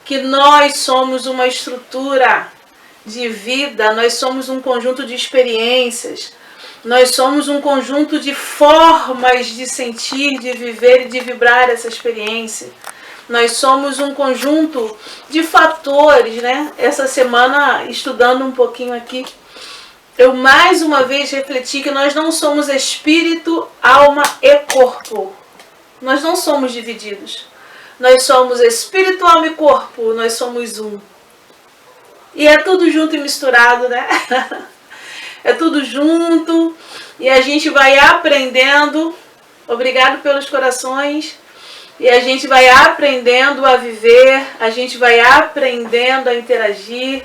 que nós somos uma estrutura de vida, nós somos um conjunto de experiências, nós somos um conjunto de formas de sentir, de viver e de vibrar essa experiência. Nós somos um conjunto de fatores, né? Essa semana, estudando um pouquinho aqui, eu mais uma vez refleti que nós não somos espírito, alma e corpo. Nós não somos divididos. Nós somos espírito, alma e corpo. Nós somos um. E é tudo junto e misturado, né? É tudo junto. E a gente vai aprendendo. Obrigado pelos corações. E a gente vai aprendendo a viver. A gente vai aprendendo a interagir.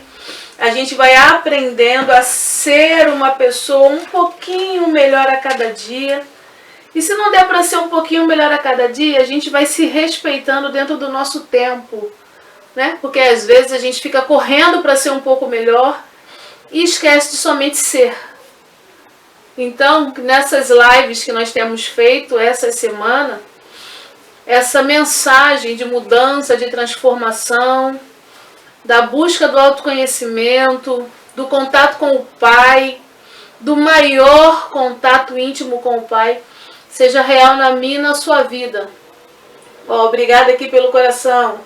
A gente vai aprendendo a ser uma pessoa um pouquinho melhor a cada dia. E se não der para ser um pouquinho melhor a cada dia, a gente vai se respeitando dentro do nosso tempo, né? Porque às vezes a gente fica correndo para ser um pouco melhor e esquece de somente ser. Então, nessas lives que nós temos feito essa semana, essa mensagem de mudança, de transformação, da busca do autoconhecimento, do contato com o Pai, do maior contato íntimo com o Pai, seja real na minha e na sua vida. Ó, obrigada aqui pelo coração.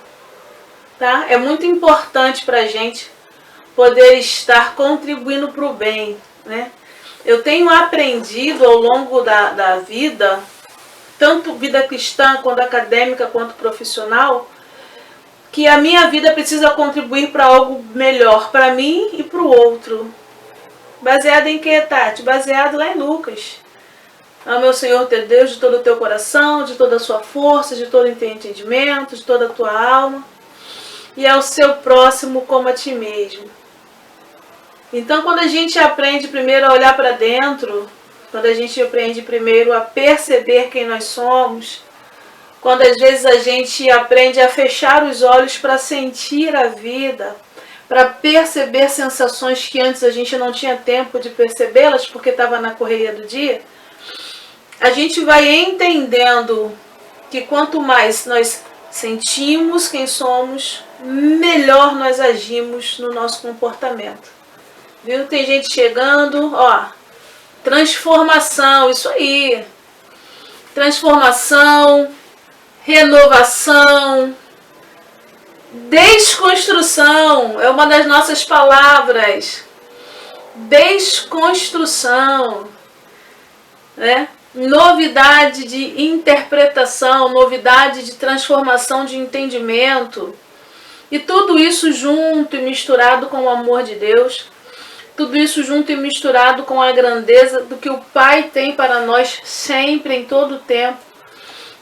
Tá? É muito importante para a gente poder estar contribuindo para o bem, né? Eu tenho aprendido ao longo da vida, tanto vida cristã, quanto acadêmica, quanto profissional, que a minha vida precisa contribuir para algo melhor, para mim e para o outro. Baseado em que, Tati? Baseado lá em Lucas. Ama o Senhor teu Deus de todo o teu coração, de toda a sua força, de todo o teu entendimento, de toda a tua alma, e ao seu próximo como a ti mesmo. Então, quando a gente aprende primeiro a olhar para dentro, quando a gente aprende primeiro a perceber quem nós somos, quando às vezes a gente aprende a fechar os olhos para sentir a vida, para perceber sensações que antes a gente não tinha tempo de percebê-las porque estava na correria do dia, a gente vai entendendo que quanto mais nós sentimos quem somos, melhor nós agimos no nosso comportamento. Viu? Tem gente chegando, ó, transformação, isso aí. Transformação, renovação, desconstrução, é uma das nossas palavras. Desconstrução, né? Novidade de interpretação, novidade de transformação de entendimento. E tudo isso junto e misturado com o amor de Deus. Tudo isso junto e misturado com a grandeza do que o Pai tem para nós sempre, em todo o tempo.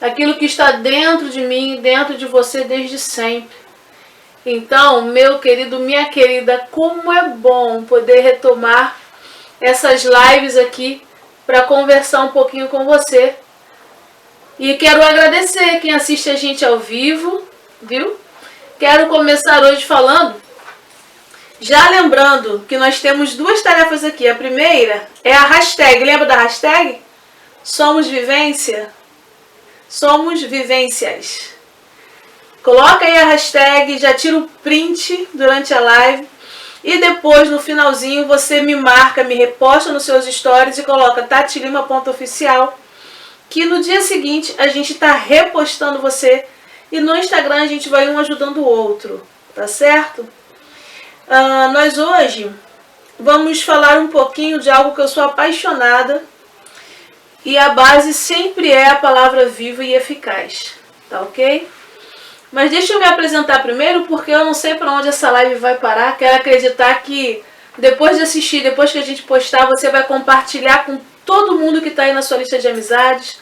Aquilo que está dentro de mim e dentro de você desde sempre. Então, meu querido, minha querida, como é bom poder retomar essas lives aqui para conversar um pouquinho com você. E quero agradecer quem assiste a gente ao vivo, viu? Quero começar hoje falando, já lembrando que nós temos duas tarefas aqui. A primeira é a hashtag, lembra da hashtag? Somos Vivência. Somos Vivências. Coloca aí a hashtag, já tira o print durante a live. E depois, no finalzinho, você me marca, me reposta nos seus stories e coloca tatilima.oficial. Que no dia seguinte a gente está repostando você. E no Instagram a gente vai um ajudando o outro. Tá certo? Nós hoje vamos falar um pouquinho de algo que eu sou apaixonada. E a base sempre é a palavra viva e eficaz. Tá ok? Mas deixa eu me apresentar primeiro, porque eu não sei para onde essa live vai parar. Quero acreditar que depois de assistir, depois que a gente postar, você vai compartilhar com todo mundo que está aí na sua lista de amizades,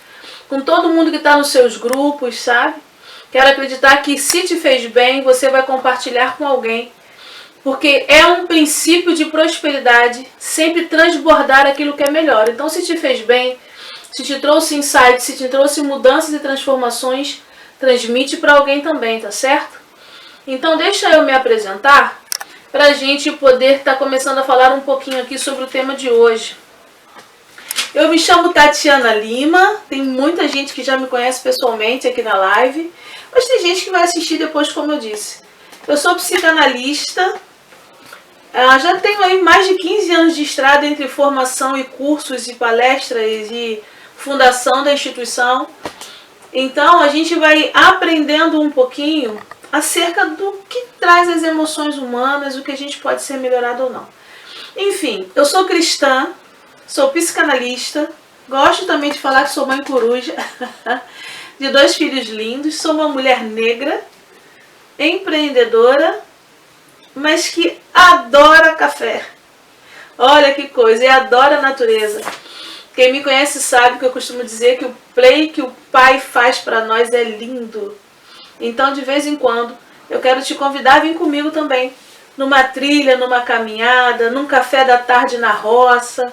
com todo mundo que está nos seus grupos, sabe? Quero acreditar que se te fez bem, você vai compartilhar com alguém. Porque é um princípio de prosperidade, sempre transbordar aquilo que é melhor. Então, se te fez bem, se te trouxe insights, se te trouxe mudanças e transformações, transmite para alguém também, tá certo? Então deixa eu me apresentar para a gente poder estar começando a falar um pouquinho aqui sobre o tema de hoje. Eu me chamo Tatiana Lima, tem muita gente que já me conhece pessoalmente aqui na live, mas tem gente que vai assistir depois, como eu disse. Eu sou psicanalista, já tenho aí mais de 15 anos de estrada entre formação e cursos e palestras e fundação da instituição. Então a gente vai aprendendo um pouquinho acerca do que traz as emoções humanas, o que a gente pode ser melhorado ou não. Enfim, eu sou cristã, sou psicanalista, gosto também de falar que sou mãe coruja, de 2 filhos lindos, sou uma mulher negra, empreendedora, mas que adora café. Olha que coisa, e adora a natureza. Quem me conhece sabe que eu costumo dizer que o play que o pai faz para nós é lindo. Então, de vez em quando, eu quero te convidar a vir comigo também. Numa trilha, numa caminhada, num café da tarde na roça.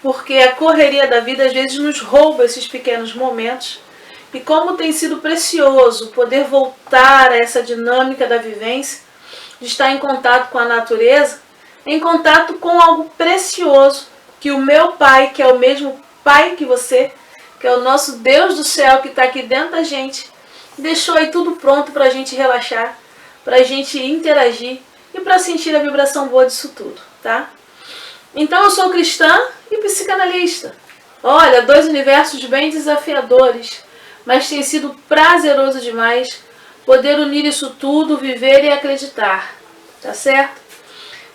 Porque a correria da vida às vezes nos rouba esses pequenos momentos. E como tem sido precioso poder voltar a essa dinâmica da vivência, de estar em contato com a natureza, em contato com algo precioso, que o meu Pai, que é o mesmo Pai que você, que é o nosso Deus do céu que está aqui dentro da gente, deixou aí tudo pronto para a gente relaxar, para a gente interagir e para sentir a vibração boa disso tudo, tá? Então eu sou cristã e psicanalista. Olha, 2 universos bem desafiadores, mas tem sido prazeroso demais poder unir isso tudo, viver e acreditar, tá certo?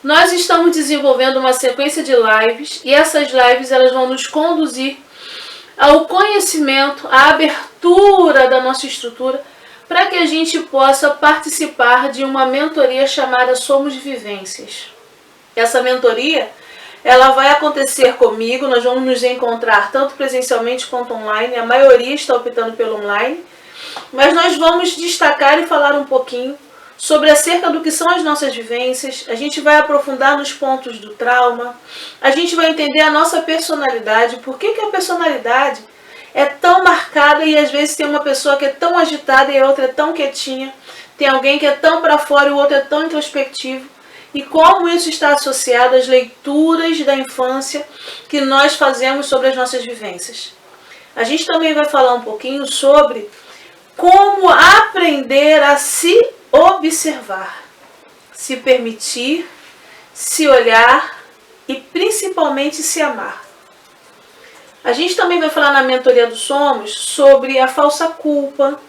Nós estamos desenvolvendo uma sequência de lives e essas lives elas vão nos conduzir ao conhecimento, à abertura da nossa estrutura, para que a gente possa participar de uma mentoria chamada Somos Vivências. Essa mentoria ela vai acontecer comigo, nós vamos nos encontrar tanto presencialmente quanto online, a maioria está optando pelo online, mas nós vamos destacar e falar um pouquinho sobre acerca do que são as nossas vivências, a gente vai aprofundar nos pontos do trauma, a gente vai entender a nossa personalidade, por que a personalidade é tão marcada e às vezes tem uma pessoa que é tão agitada e a outra é tão quietinha, tem alguém que é tão para fora e o outro é tão introspectivo, e como isso está associado às leituras da infância que nós fazemos sobre as nossas vivências. A gente também vai falar um pouquinho sobre como aprender a se observar, se permitir, se olhar e principalmente se amar. A gente também vai falar na mentoria do Somos sobre a falsa culpa,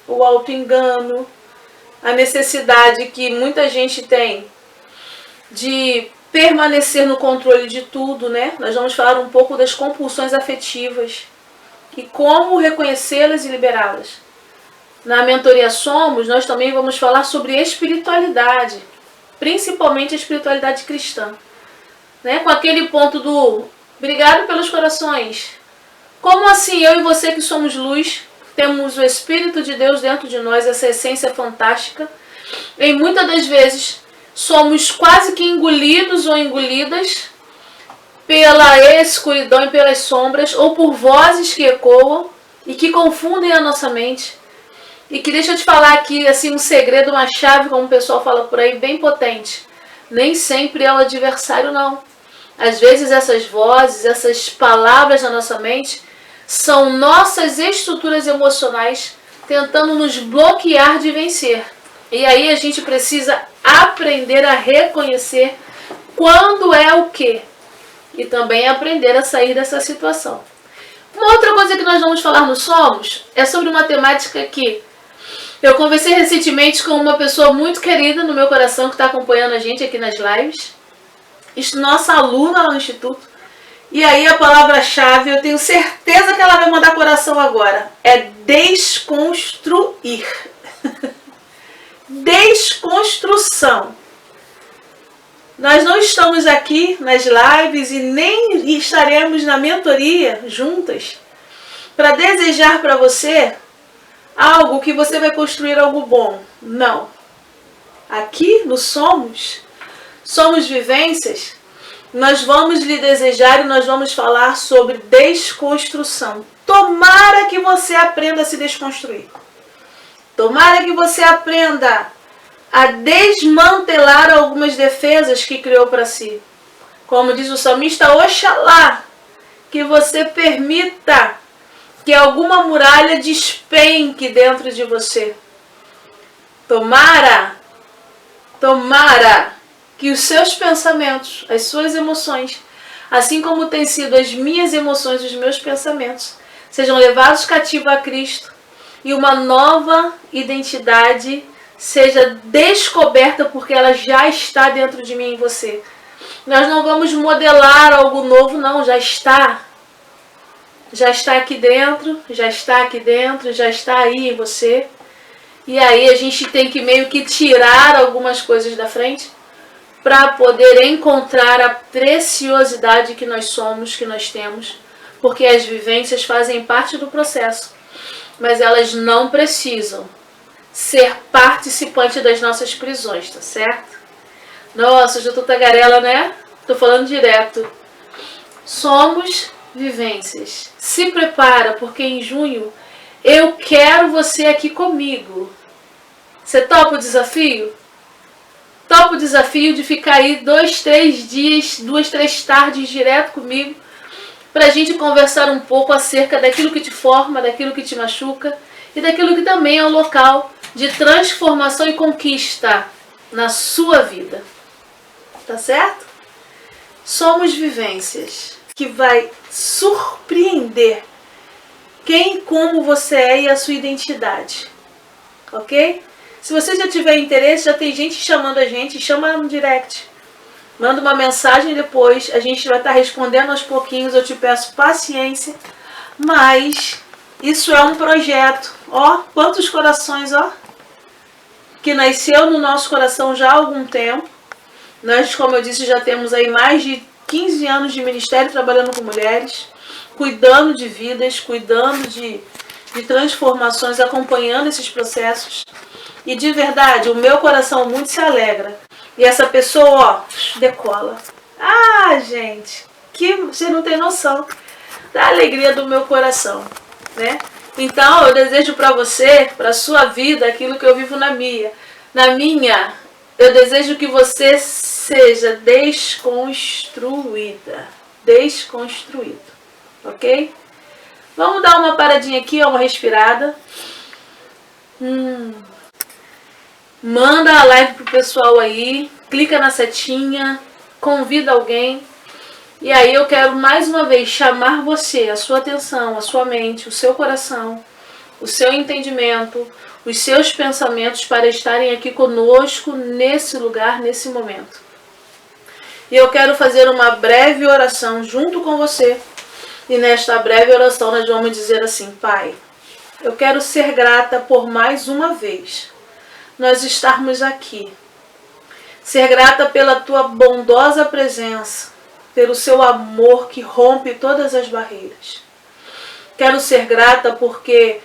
o auto-engano, a necessidade que muita gente tem de permanecer no controle de tudo, né? Nós vamos falar um pouco das compulsões afetivas e como reconhecê-las e liberá-las. Na mentoria Somos, nós também vamos falar sobre espiritualidade, principalmente a espiritualidade cristã, né? Com aquele ponto do obrigado pelos corações. Como assim eu e você que somos luz, temos o Espírito de Deus dentro de nós, essa essência fantástica, e muitas das vezes somos quase que engolidos ou engolidas pela escuridão e pelas sombras, ou por vozes que ecoam e que confundem a nossa mente. E que deixa eu te falar aqui assim, um segredo, uma chave, como o pessoal fala por aí, bem potente. Nem sempre é o adversário, não. Às vezes essas vozes, essas palavras na nossa mente são nossas estruturas emocionais tentando nos bloquear de vencer. E aí a gente precisa aprender a reconhecer quando é o quê. E também aprender a sair dessa situação. Uma outra coisa que nós vamos falar no Somos é sobre uma temática que eu conversei recentemente com uma pessoa muito querida no meu coração que está acompanhando a gente aqui nas lives. Nossa aluna lá no Instituto. E aí a palavra-chave, eu tenho certeza que ela vai mandar coração agora. É desconstruir. Desconstrução. Nós não estamos aqui nas lives e nem estaremos na mentoria juntas para desejar para você algo que você vai construir algo bom. Não. Aqui no Somos Vivências, nós vamos lhe desejar e nós vamos falar sobre desconstrução. Tomara que você aprenda a se desconstruir. Tomara que você aprenda a desmantelar algumas defesas que criou para si. Como diz o salmista, oxalá que você permita que alguma muralha despenque dentro de você. Tomara Tomara que os seus pensamentos, as suas emoções, assim como têm sido as minhas emoções, os meus pensamentos, sejam levados cativo a Cristo e uma nova identidade seja descoberta, porque ela já está dentro de mim e em você. Nós não vamos modelar algo novo, não, já está. Já está aqui dentro, já está aqui dentro, já está aí em você. E aí a gente tem que meio que tirar algumas coisas da frente para poder encontrar a preciosidade que nós somos, que nós temos, porque as vivências fazem parte do processo, mas elas não precisam ser participante das nossas prisões, tá certo? Nossa, já tô tagarela, né? Tô falando direto. Somos vivências. Se prepara, porque em junho eu quero você aqui comigo. Você topa o desafio? Topa o desafio de ficar aí 2, 3 dias, 2, 3 tardes direto comigo, pra gente conversar um pouco acerca daquilo que te forma, daquilo que te machuca e daquilo que também é um local de transformação e conquista na sua vida. Tá certo? Somos vivências que vai surpreender quem e como você é e a sua identidade. Ok? Se você já tiver interesse, já tem gente chamando a gente, chama no direct. Manda uma mensagem depois, a gente vai estar respondendo aos pouquinhos, eu te peço paciência. Mas isso é um projeto, ó, quantos corações, ó, que nasceu no nosso coração já há algum tempo. Nós, como eu disse, já temos aí mais de 15 anos de ministério trabalhando com mulheres, cuidando de vidas, cuidando de transformações, acompanhando esses processos. E de verdade, o meu coração muito se alegra. E essa pessoa, ó, decola. Ah, gente, que você não tem noção da alegria do meu coração, né? Então, eu desejo para você, para sua vida, aquilo que eu vivo na minha. Na minha, eu desejo que você seja desconstruída. Desconstruído, ok? Vamos dar uma paradinha aqui, ó, uma respirada. Manda a live pro pessoal aí, clica na setinha, convida alguém. E aí eu quero mais uma vez chamar você, a sua atenção, a sua mente, o seu coração, o seu entendimento, os seus pensamentos para estarem aqui conosco nesse lugar, nesse momento. E eu quero fazer uma breve oração junto com você. E nesta breve oração nós vamos dizer assim: Pai, eu quero ser grata por mais uma vez nós estarmos aqui. Ser grata pela tua bondosa presença, pelo seu amor que rompe todas as barreiras. Quero ser grata porque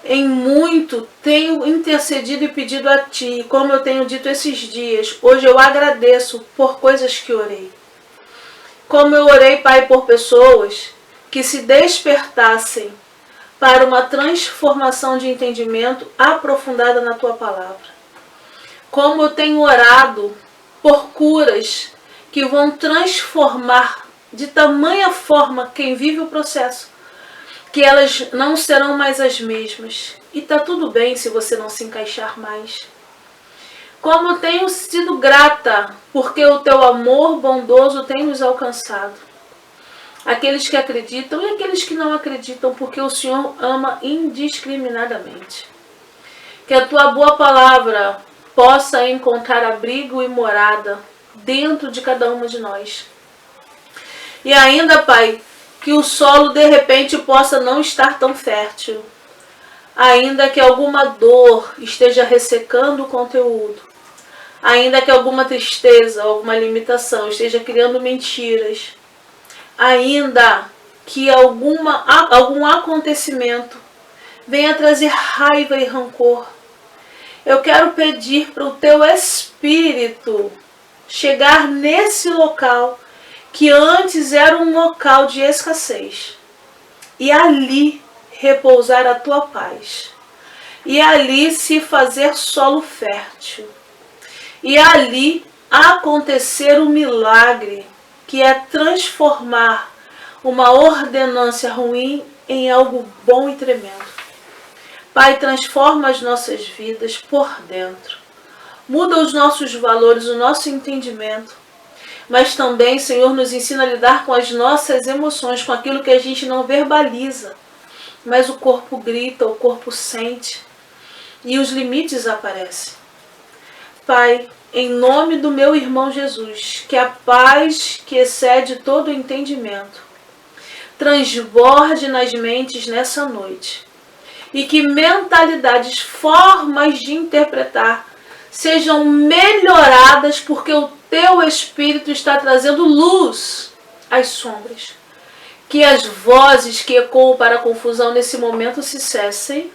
em muito tenho intercedido e pedido a ti, como eu tenho dito esses dias. Hoje eu agradeço por coisas que orei. Como eu orei, Pai, por pessoas que se despertassem para uma transformação de entendimento aprofundada na tua palavra. Como eu tenho orado por curas que vão transformar de tamanha forma quem vive o processo, que elas não serão mais as mesmas. E tá tudo bem se você não se encaixar mais. Como eu tenho sido grata, porque o teu amor bondoso tem nos alcançado. Aqueles que acreditam e aqueles que não acreditam, porque o Senhor ama indiscriminadamente. Que a tua boa palavra possa encontrar abrigo e morada dentro de cada uma de nós. E ainda, Pai, que o solo de repente possa não estar tão fértil. Ainda que alguma dor esteja ressecando o conteúdo. Ainda que alguma tristeza, alguma limitação esteja criando mentiras. Ainda que algum acontecimento venha trazer raiva e rancor. Eu quero pedir para o teu Espírito chegar nesse local que antes era um local de escassez. E ali repousar a tua paz. E ali se fazer solo fértil. E ali acontecer um milagre, que é transformar uma ordenância ruim em algo bom e tremendo. Pai, transforma as nossas vidas por dentro. muda os nossos valores, o nosso entendimento. Mas também, Senhor, nos ensina a lidar com as nossas emoções, com aquilo que a gente não verbaliza. Mas o corpo grita, o corpo sente. E os limites aparecem. Pai, em nome do meu irmão Jesus, que a paz que excede todo o entendimento transborde nas mentes nessa noite. E que mentalidades, formas de interpretar sejam melhoradas, porque o teu Espírito está trazendo luz às sombras. Que as vozes que ecoam para a confusão nesse momento se cessem.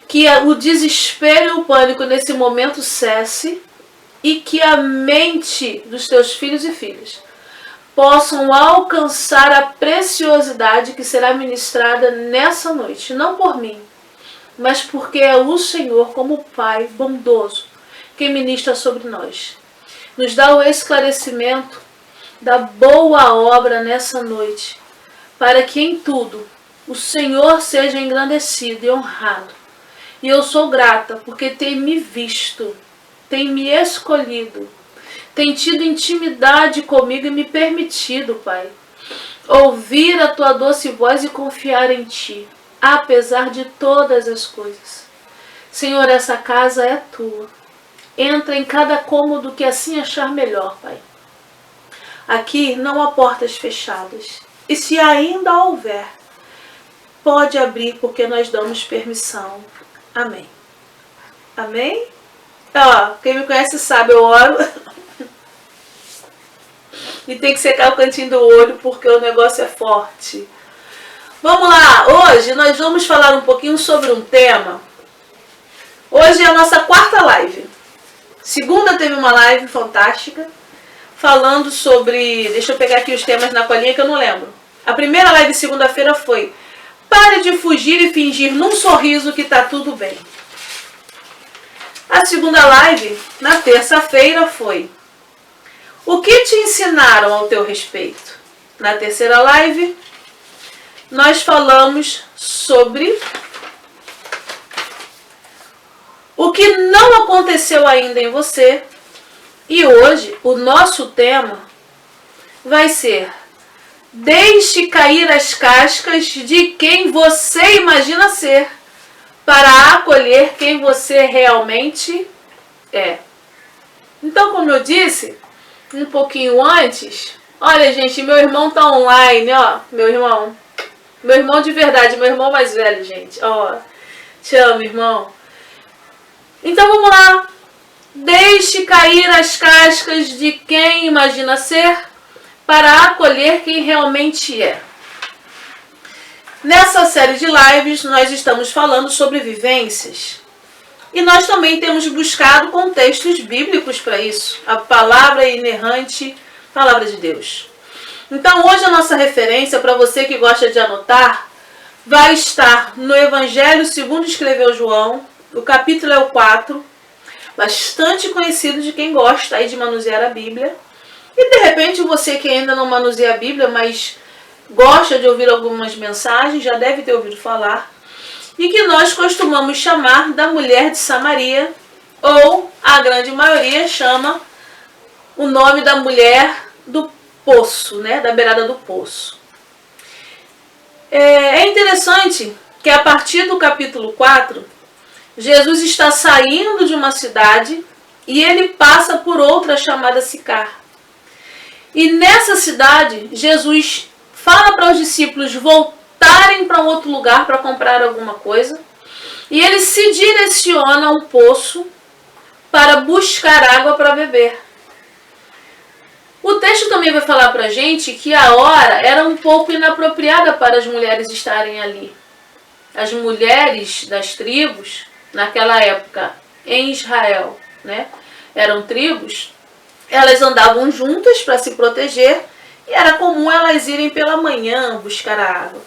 Que o desespero e o pânico nesse momento cesse. E que a mente dos teus filhos e filhas possam alcançar a preciosidade que será ministrada nessa noite. Não por mim, mas porque é o Senhor, como Pai bondoso, que ministra sobre nós. Nos dá o esclarecimento da boa obra nessa noite, para que em tudo o Senhor seja engrandecido e honrado. E eu sou grata, porque tem me visto, tem me escolhido, tem tido intimidade comigo e me permitido, Pai, ouvir a tua doce voz e confiar em ti, apesar de todas as coisas. Senhor, essa casa é tua. Entra em cada cômodo que assim achar melhor, Pai. Aqui não há portas fechadas. E se ainda houver, pode abrir, porque nós damos permissão. Amém. Amém? Ó, quem me conhece sabe, eu oro. E tem que secar o cantinho do olho, porque o negócio é forte. Vamos lá, hoje nós vamos falar um pouquinho sobre um tema. Hoje é a nossa quarta live. Segunda teve uma live fantástica, falando sobre... Deixa eu pegar aqui os temas na colinha que eu não lembro. A primeira live de segunda-feira foi: pare de fugir e fingir num sorriso que tá tudo bem. A segunda live, na terça-feira, foi: o que te ensinaram ao teu respeito? Na terceira live, nós falamos sobre o que não aconteceu ainda em você. E hoje, o nosso tema vai ser: deixe cair as cascas de quem você imagina ser, para acolher quem você realmente é. Então, como eu disse um pouquinho antes, olha, gente, meu irmão tá online, ó, meu irmão de verdade, meu irmão mais velho, gente, ó, te amo, irmão. Então vamos lá, deixe cair as cascas de quem imagina ser, para acolher quem realmente é. Nessa série de lives nós estamos falando sobre vivências. E nós também temos buscado contextos bíblicos para isso. A palavra inerrante, palavra de Deus. Então hoje a nossa referência, para você que gosta de anotar, vai estar no Evangelho segundo escreveu João. O capítulo é o 4. Bastante conhecido de quem gosta aí de manusear a Bíblia. E de repente você que ainda não manuseia a Bíblia, mas gosta de ouvir algumas mensagens, já deve ter ouvido falar. E que nós costumamos chamar da mulher de Samaria, ou a grande maioria chama o nome da mulher do poço, né? Da beirada do poço. É interessante que a partir do capítulo 4, Jesus está saindo de uma cidade e ele passa por outra chamada Sicar. E nessa cidade, Jesus fala para os discípulos voltarem para um outro lugar para comprar alguma coisa. E ele se direciona a um poço para buscar água para beber. O texto também vai falar para a gente que a hora era um pouco inapropriada para as mulheres estarem ali. As mulheres das tribos, naquela época, em Israel, né, eram tribos, elas andavam juntas para se proteger e era comum elas irem pela manhã buscar a água.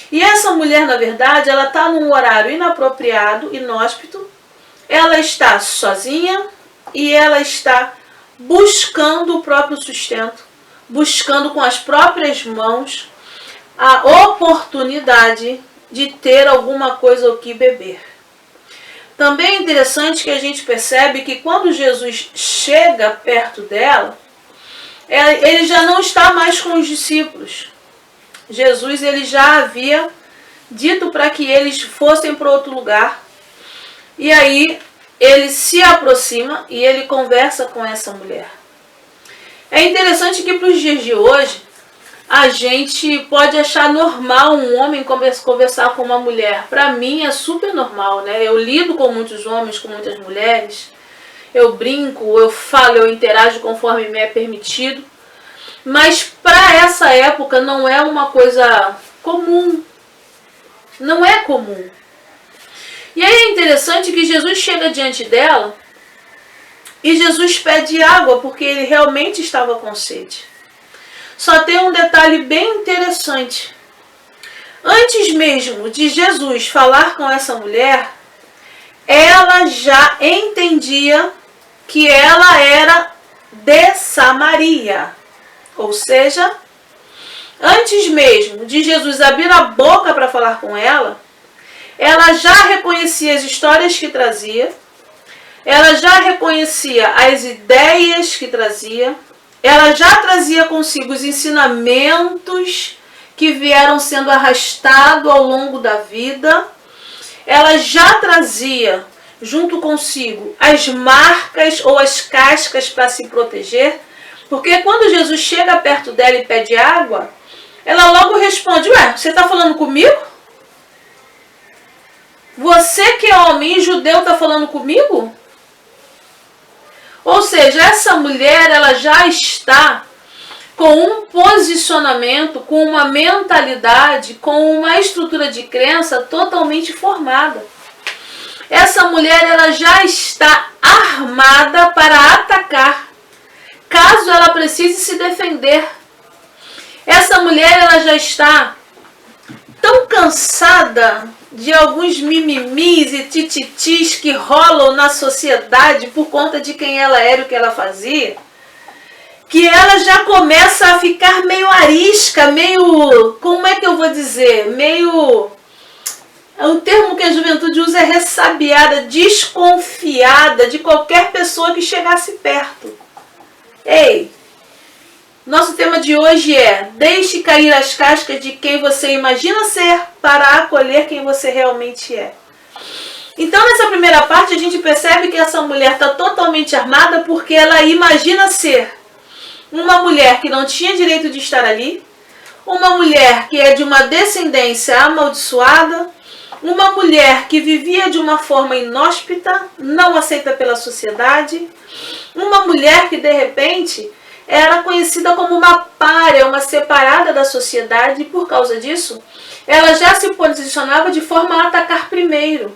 E essa mulher, na verdade, ela está num horário inapropriado, inóspito, ela está sozinha e ela está buscando o próprio sustento, buscando com as próprias mãos a oportunidade de ter alguma coisa o que beber. Também é interessante que a gente percebe que quando Jesus chega perto dela, ele já não está mais com os discípulos. Jesus ele já havia dito para que eles fossem para outro lugar. E aí ele se aproxima e ele conversa com essa mulher. É interessante que para os dias de hoje, a gente pode achar normal um homem conversar com uma mulher. Para mim é super normal, né? Eu lido com muitos homens, com muitas mulheres. Eu brinco, eu falo, eu interajo conforme me é permitido. Mas para essa época não é uma coisa comum. Não é comum. E aí é interessante que Jesus chega diante dela e Jesus pede água porque ele realmente estava com sede. Só tem um detalhe bem interessante. Antes mesmo de Jesus falar com essa mulher, ela já entendia que ela era de Samaria. Ou seja, antes mesmo de Jesus abrir a boca para falar com ela já reconhecia as histórias que trazia, ela já reconhecia as ideias que trazia, ela já trazia consigo os ensinamentos que vieram sendo arrastados ao longo da vida, ela já trazia junto consigo as marcas ou as cascas para se proteger, porque quando Jesus chega perto dela e pede água, ela logo responde: ué, você está falando comigo? Você que é homem judeu está falando comigo? Ou seja, essa mulher ela já está com um posicionamento, com uma mentalidade, com uma estrutura de crença totalmente formada. Essa mulher ela já está armada para atacar, caso ela precise se defender. Essa mulher ela já está tão cansada de alguns mimimis e tititis que rolam na sociedade por conta de quem ela era e o que ela fazia, que ela já começa a ficar meio arisca, meio, como é que eu vou dizer, meio, um termo que a juventude usa é ressabiada, desconfiada de qualquer pessoa que chegasse perto. Ei, nosso tema de hoje é: deixe cair as cascas de quem você imagina ser para acolher quem você realmente é. Então, nessa primeira parte, a gente percebe que essa mulher está totalmente armada porque ela imagina ser uma mulher que não tinha direito de estar ali, uma mulher que é de uma descendência amaldiçoada, uma mulher que vivia de uma forma inóspita, não aceita pela sociedade, uma mulher que, de repente, era conhecida como uma pária, uma separada da sociedade, e por causa disso, ela já se posicionava de forma a atacar primeiro.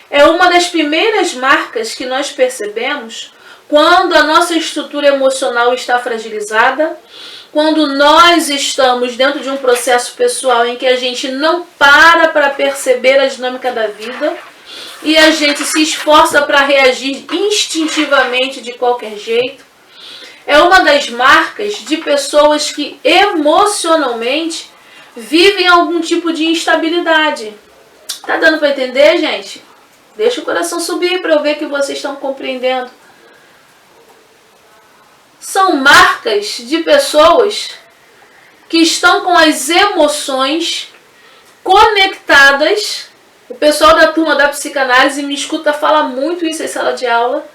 É uma das primeiras marcas que nós percebemos quando a nossa estrutura emocional está fragilizada, quando nós estamos dentro de um processo pessoal em que a gente não para perceber a dinâmica da vida e a gente se esforça para reagir instintivamente de qualquer jeito. É uma das marcas de pessoas que emocionalmente vivem algum tipo de instabilidade. Tá dando para entender, gente? Deixa o coração subir para eu ver que vocês estão compreendendo. São marcas de pessoas que estão com as emoções conectadas. O pessoal da turma da psicanálise me escuta falar muito isso em sala de aula.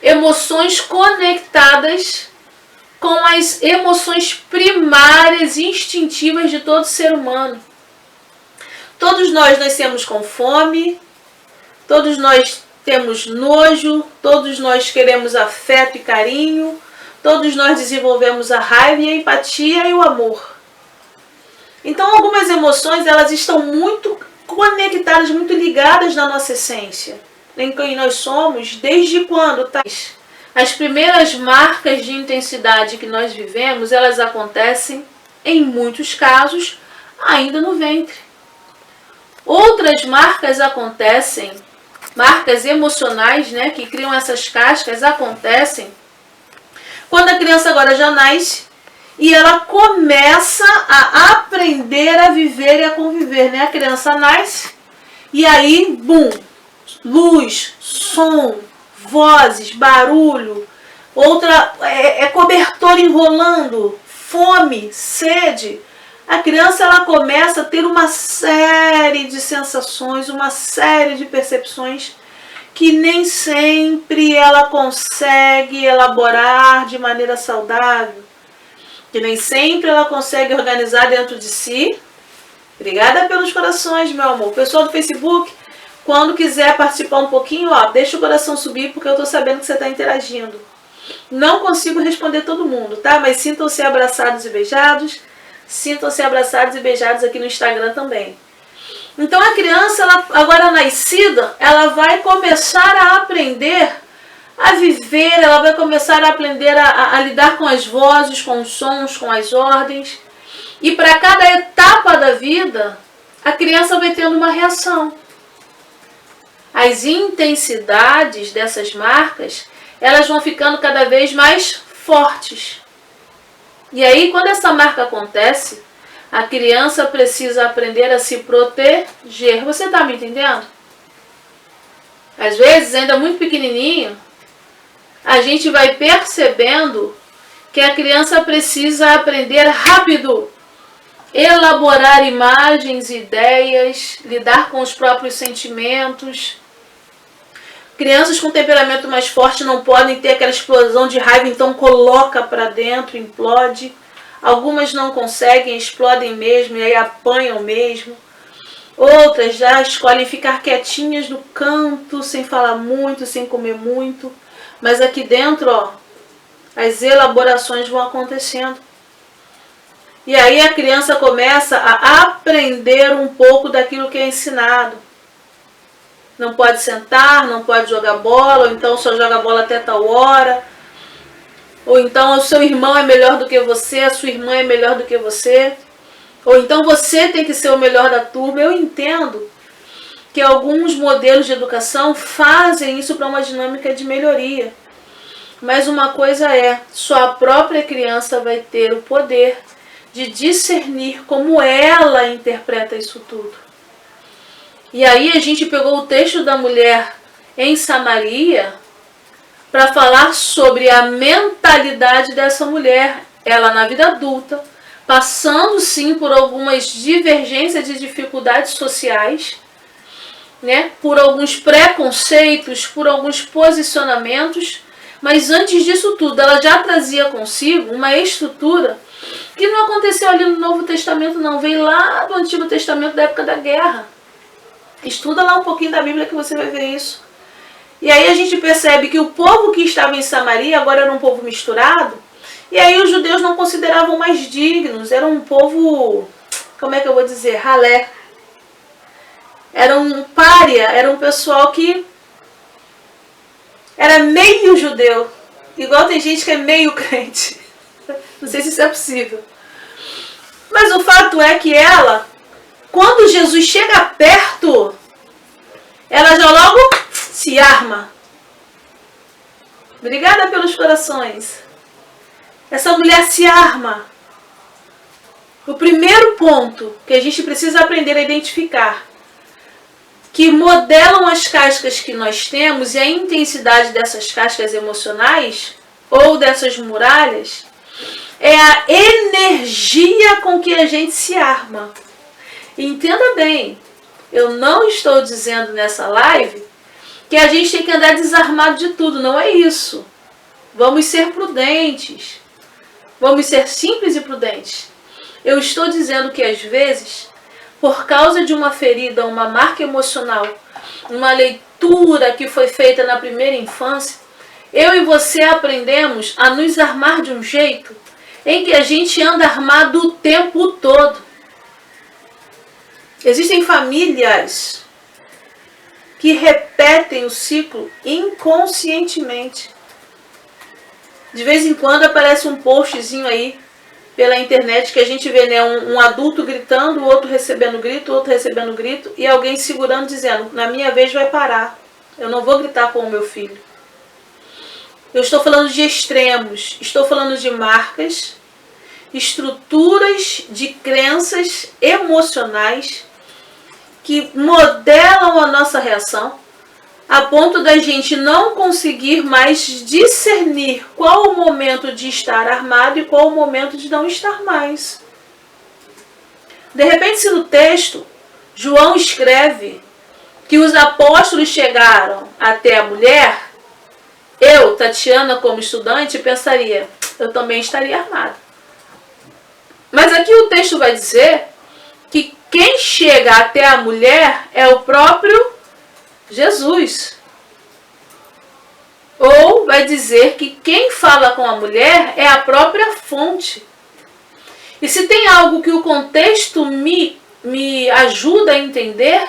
Emoções conectadas com as emoções primárias e instintivas de todo ser humano. Todos nós nascemos com fome, todos nós temos nojo, todos nós queremos afeto e carinho, todos nós desenvolvemos a raiva e a empatia e o amor. Então algumas emoções elas estão muito conectadas, muito ligadas na nossa essência, em quem nós somos, desde quando, tá? As primeiras marcas de intensidade que nós vivemos, elas acontecem, em muitos casos, ainda no ventre. Outras marcas acontecem, marcas emocionais, né, que criam essas cascas, acontecem quando a criança agora já nasce e ela começa a aprender a viver e a conviver, né? A criança nasce e aí, bum, luz, som, vozes, barulho, outra é cobertor enrolando, fome, sede. A criança ela começa a ter uma série de sensações, uma série de percepções que nem sempre ela consegue elaborar de maneira saudável, que nem sempre ela consegue organizar dentro de si. Obrigada pelos corações, meu amor. Pessoal do Facebook, quando quiser participar um pouquinho, ó, deixa o coração subir, porque eu tô sabendo que você está interagindo. Não consigo responder todo mundo, tá? Mas sintam-se abraçados e beijados. Sintam-se abraçados e beijados aqui no Instagram também. Então a criança, ela, agora nascida, ela vai começar a aprender a viver, ela vai começar a aprender a lidar com as vozes, com os sons, com as ordens. E para cada etapa da vida, a criança vai tendo uma reação. As intensidades dessas marcas, elas vão ficando cada vez mais fortes. E aí, quando essa marca acontece, a criança precisa aprender a se proteger. Você está me entendendo? Às vezes, ainda muito pequenininho, a gente vai percebendo que a criança precisa aprender rápido, elaborar imagens, ideias, lidar com os próprios sentimentos. Crianças com temperamento mais forte não podem ter aquela explosão de raiva, então coloca para dentro, implode. Algumas não conseguem, explodem mesmo e aí apanham mesmo. Outras já escolhem ficar quietinhas no canto, sem falar muito, sem comer muito. Mas aqui dentro, ó, as elaborações vão acontecendo. E aí a criança começa a aprender um pouco daquilo que é ensinado. Não pode sentar, não pode jogar bola, ou então só joga bola até tal hora. Ou então o seu irmão é melhor do que você, a sua irmã é melhor do que você. Ou então você tem que ser o melhor da turma. Eu entendo que alguns modelos de educação fazem isso para uma dinâmica de melhoria. Mas uma coisa é, só a própria criança vai ter o poder de discernir como ela interpreta isso tudo. E aí a gente pegou o texto da mulher em Samaria para falar sobre a mentalidade dessa mulher, ela na vida adulta, passando sim por algumas divergências e dificuldades sociais, né? Por alguns preconceitos, por alguns posicionamentos, mas antes disso tudo, ela já trazia consigo uma estrutura que não aconteceu ali no Novo Testamento, não, veio lá do Antigo Testamento, da época da guerra. Estuda lá um pouquinho da Bíblia que você vai ver isso. E aí a gente percebe que o povo que estava em Samaria agora era um povo misturado, e aí os judeus não consideravam mais dignos, era um povo, como é que eu vou dizer, ralé. Era um pária, era um pessoal que era meio judeu, igual tem gente que é meio crente. Não sei se isso é possível. Mas o fato é que ela, quando Jesus chega perto, ela já logo se arma. Obrigada pelos corações. Essa mulher se arma. O primeiro ponto que a gente precisa aprender a identificar, que modelam as cascas que nós temos e a intensidade dessas cascas emocionais, ou dessas muralhas, é a energia com que a gente se arma. Entenda bem, eu não estou dizendo nessa live que a gente tem que andar desarmado de tudo, não é isso. Vamos ser prudentes, vamos ser simples e prudentes. Eu estou dizendo que às vezes, por causa de uma ferida, uma marca emocional, uma leitura que foi feita na primeira infância, eu e você aprendemos a nos armar de um jeito em que a gente anda armado o tempo todo. Existem famílias que repetem o ciclo inconscientemente. De vez em quando aparece um postzinho aí pela internet que a gente vê, né, um adulto gritando, o outro recebendo grito, o outro recebendo grito, e alguém segurando dizendo, na minha vez vai parar, eu não vou gritar com o meu filho. Eu estou falando de extremos, estou falando de marcas, estruturas de crenças emocionais que modelam a nossa reação, a ponto da gente não conseguir mais discernir qual o momento de estar armado e qual o momento de não estar mais. De repente, se no texto João escreve que os apóstolos chegaram até a mulher, eu, Tatiana, como estudante, pensaria, eu também estaria armada. Mas aqui o texto vai dizer que quem chega até a mulher é o próprio Jesus. Ou vai dizer que quem fala com a mulher é a própria fonte. E se tem algo que o contexto me ajuda a entender,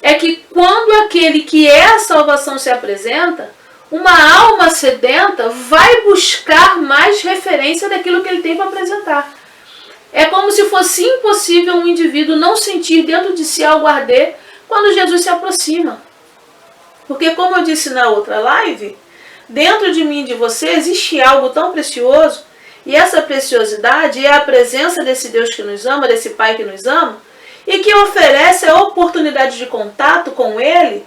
é que quando aquele que é a salvação se apresenta, uma alma sedenta vai buscar mais referência daquilo que ele tem para apresentar. É como se fosse impossível um indivíduo não sentir dentro de si algo arder quando Jesus se aproxima. Porque, como eu disse na outra live, dentro de mim e de você existe algo tão precioso, e essa preciosidade é a presença desse Deus que nos ama, desse Pai que nos ama, e que oferece a oportunidade de contato com Ele,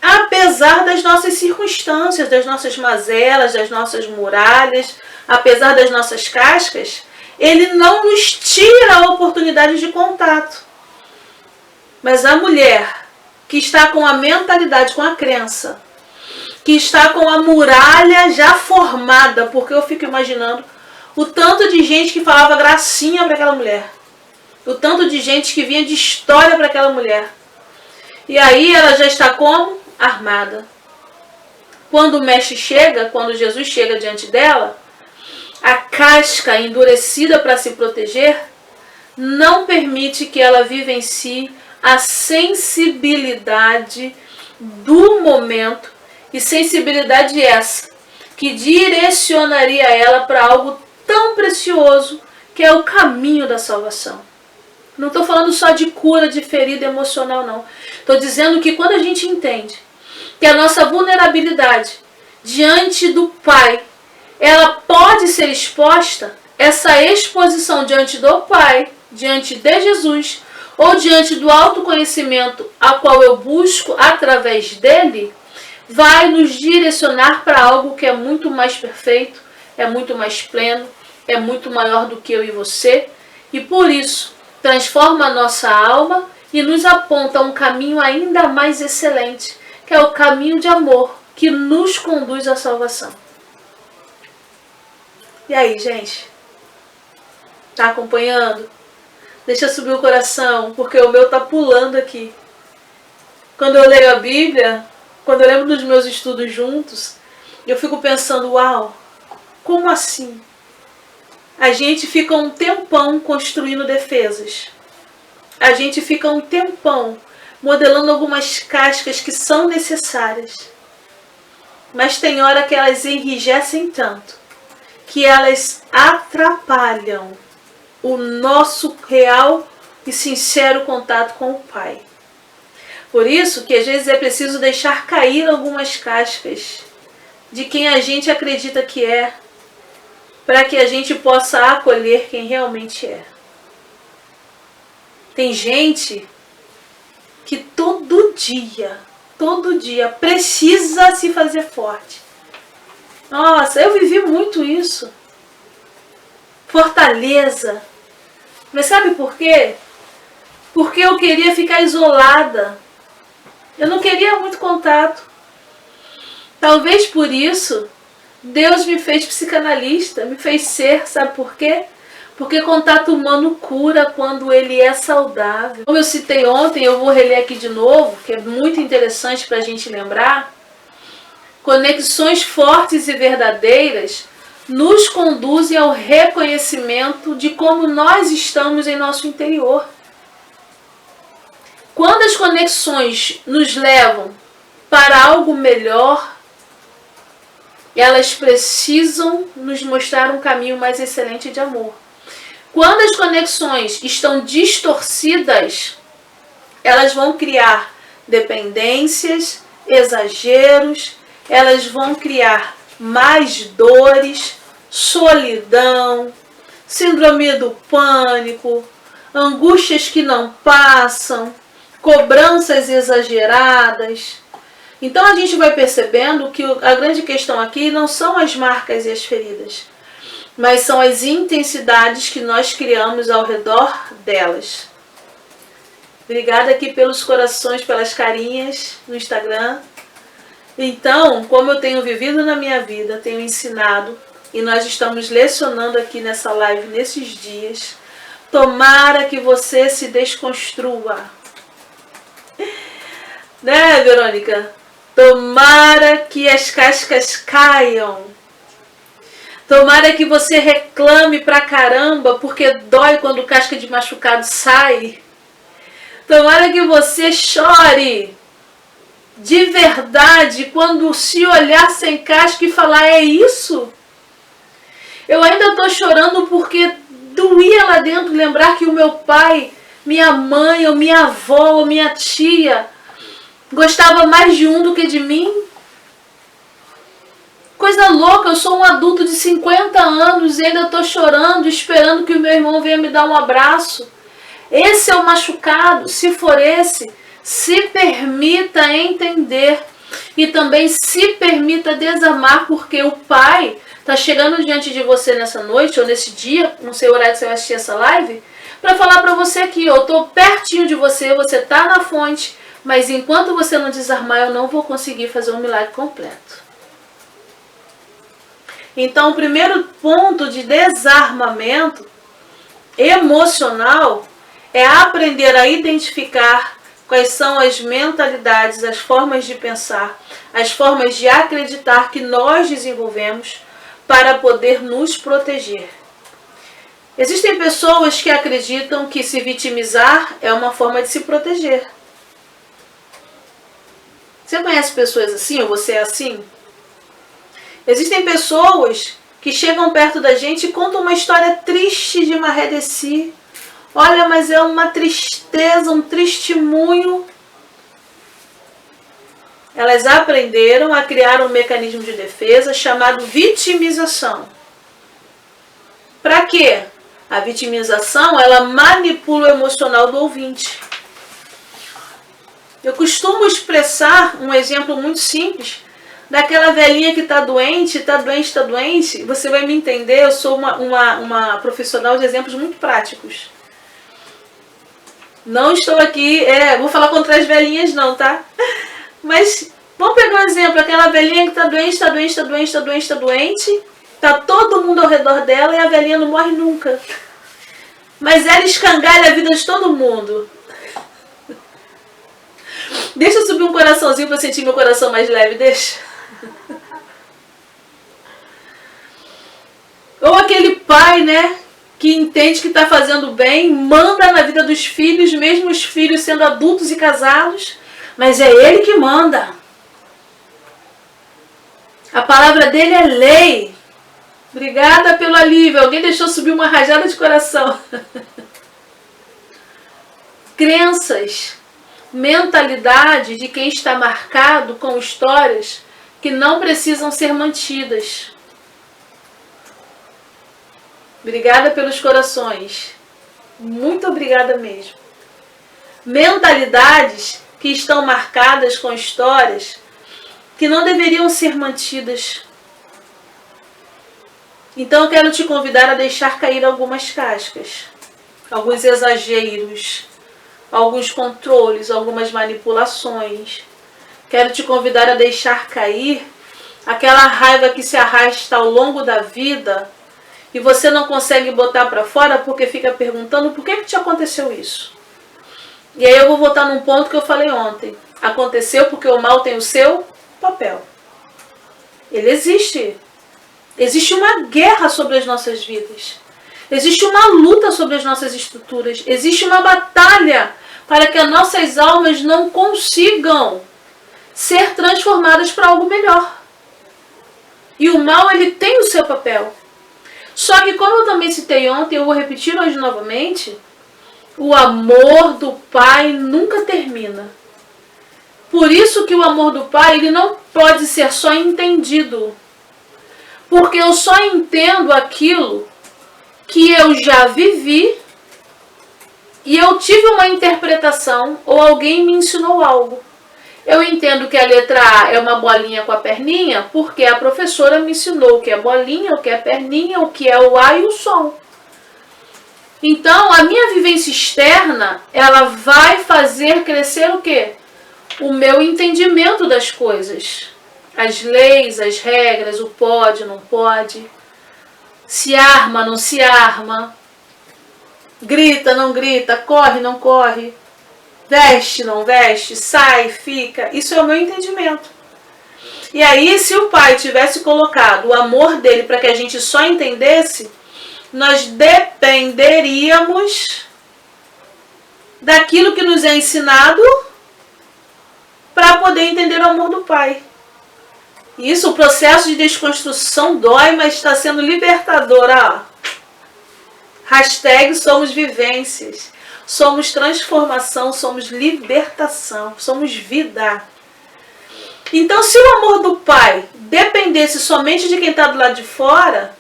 apesar das nossas circunstâncias, das nossas mazelas, das nossas muralhas, apesar das nossas cascas. Ele não nos tira a oportunidade de contato. Mas a mulher que está com a mentalidade, com a crença, que está com a muralha já formada, porque eu fico imaginando o tanto de gente que falava gracinha para aquela mulher, o tanto de gente que vinha de história para aquela mulher. E aí ela já está como? Armada. Quando o mestre chega, quando Jesus chega diante dela, a casca endurecida para se proteger não permite que ela vivencie a sensibilidade do momento, e sensibilidade essa que direcionaria ela para algo tão precioso que é o caminho da salvação. Não estou falando só de cura de ferida emocional, não. Estou dizendo que quando a gente entende que a nossa vulnerabilidade diante do Pai, ela pode ser exposta, essa exposição diante do Pai, diante de Jesus, ou diante do autoconhecimento a qual eu busco através dele, vai nos direcionar para algo que é muito mais perfeito, é muito mais pleno, é muito maior do que eu e você, e por isso transforma a nossa alma e nos aponta um caminho ainda mais excelente, que é o caminho de amor que nos conduz à salvação. E aí, gente? Tá acompanhando? Deixa subir o coração, porque o meu tá pulando aqui. Quando eu leio a Bíblia, quando eu lembro dos meus estudos juntos, eu fico pensando, uau, como assim? A gente fica um tempão construindo defesas. A gente fica um tempão modelando algumas cascas que são necessárias. Mas tem hora que elas enrijecem tanto, que elas atrapalham o nosso real e sincero contato com o Pai. Por isso que às vezes é preciso deixar cair algumas cascas de quem a gente acredita que é, para que a gente possa acolher quem realmente é. Tem gente que todo dia precisa se fazer forte. Nossa, eu vivi muito isso. Fortaleza. Mas sabe por quê? Porque eu queria ficar isolada. Eu não queria muito contato. Talvez por isso Deus me fez psicanalista, me fez ser, sabe por quê? Porque contato humano cura quando ele é saudável. Como eu citei ontem, eu vou reler aqui de novo, que é muito interessante para a gente lembrar. Conexões fortes e verdadeiras nos conduzem ao reconhecimento de como nós estamos em nosso interior. Quando as conexões nos levam para algo melhor, elas precisam nos mostrar um caminho mais excelente de amor. Quando as conexões estão distorcidas, elas vão criar dependências, exageros, elas vão criar mais dores, solidão, síndrome do pânico, angústias que não passam, cobranças exageradas. Então a gente vai percebendo que a grande questão aqui não são as marcas e as feridas, mas são as intensidades que nós criamos ao redor delas. Obrigada aqui pelos corações, pelas carinhas no Instagram. Então, como eu tenho vivido na minha vida, tenho ensinado, e nós estamos lecionando aqui nessa live nesses dias, tomara que você se desconstrua. Né, Verônica? Tomara que as cascas caiam. Tomara que você reclame pra caramba, porque dói quando casca de machucado sai. Tomara que você chore de verdade quando se olhar sem casca e falar, é isso? Eu ainda estou chorando porque doía lá dentro lembrar que o meu pai, minha mãe, ou minha avó, ou minha tia gostava mais de um do que de mim. Coisa louca, eu sou um adulto de 50 anos e ainda estou chorando, esperando que o meu irmão venha me dar um abraço. Esse é o machucado. Se for esse, se permita entender e também se permita desarmar, porque o Pai está chegando diante de você nessa noite ou nesse dia, não sei o horário que você vai assistir essa live, para falar para você que eu estou pertinho de você, você está na fonte, mas enquanto você não desarmar, eu não vou conseguir fazer um milagre completo. Então, o primeiro ponto de desarmamento emocional é aprender a identificar quais são as mentalidades, as formas de pensar, as formas de acreditar que nós desenvolvemos para poder nos proteger. Existem pessoas que acreditam que se vitimizar é uma forma de se proteger. Você conhece pessoas assim ou você é assim? Existem pessoas que chegam perto da gente e contam uma história triste de Maré de Si. Olha, mas é uma tristeza, um testemunho. Elas aprenderam a criar um mecanismo de defesa chamado vitimização. Para quê? A vitimização, ela manipula o emocional do ouvinte. Eu costumo expressar um exemplo muito simples daquela velhinha que está doente, está doente, está doente. Você vai me entender, eu sou uma profissional de exemplos muito práticos. Não estou aqui, vou falar contra as velhinhas não, tá? Mas vamos pegar um exemplo, aquela velhinha que está doente, está doente, está doente, está doente, está doente. Está todo mundo ao redor dela e a velhinha não morre nunca. Mas ela escangalha a vida de todo mundo. Deixa eu subir um coraçãozinho para sentir meu coração mais leve, deixa. Ou aquele pai, né? Que entende que está fazendo bem, manda na vida dos filhos, mesmo os filhos sendo adultos e casados, mas é ele que manda. A palavra dele é lei. Obrigada pelo alívio. Alguém deixou subir uma rajada de coração. Crenças, mentalidade de quem está marcado com histórias que não precisam ser mantidas. Obrigada pelos corações. Muito obrigada mesmo. Mentalidades que estão marcadas com histórias que não deveriam ser mantidas. Então eu quero te convidar a deixar cair algumas cascas, alguns exageros, alguns controles, algumas manipulações. Quero te convidar a deixar cair aquela raiva que se arrasta ao longo da vida e você não consegue botar para fora porque fica perguntando por que te aconteceu isso. E aí eu vou voltar num ponto que eu falei ontem. Aconteceu porque o mal tem o seu papel. Ele existe. Existe uma guerra sobre as nossas vidas. Existe uma luta sobre as nossas estruturas. Existe uma batalha para que as nossas almas não consigam ser transformadas para algo melhor. E o mal, ele tem o seu papel. Só que, como eu também citei ontem, eu vou repetir hoje novamente, o amor do Pai nunca termina. Por isso que o amor do Pai, ele não pode ser só entendido. Porque eu só entendo aquilo que eu já vivi e eu tive uma interpretação ou alguém me ensinou algo. Eu entendo que a letra A é uma bolinha com a perninha, porque a professora me ensinou o que é bolinha, o que é perninha, o que é o A e o som. Então, a minha vivência externa, ela vai fazer crescer o quê? O meu entendimento das coisas. As leis, as regras, o pode, não pode. Se arma, não se arma. Grita, não grita. Corre, não corre. Veste, não veste. Sai, fica. Isso é o meu entendimento. E aí, se o pai tivesse colocado o amor dele para que a gente só entendesse, nós dependeríamos daquilo que nos é ensinado para poder entender o amor do pai. Isso, o processo de desconstrução dói, mas está sendo libertador. Hashtag somos vivências, somos transformação, somos libertação, somos vida. Então, se o amor do pai dependesse somente de quem está do lado de fora,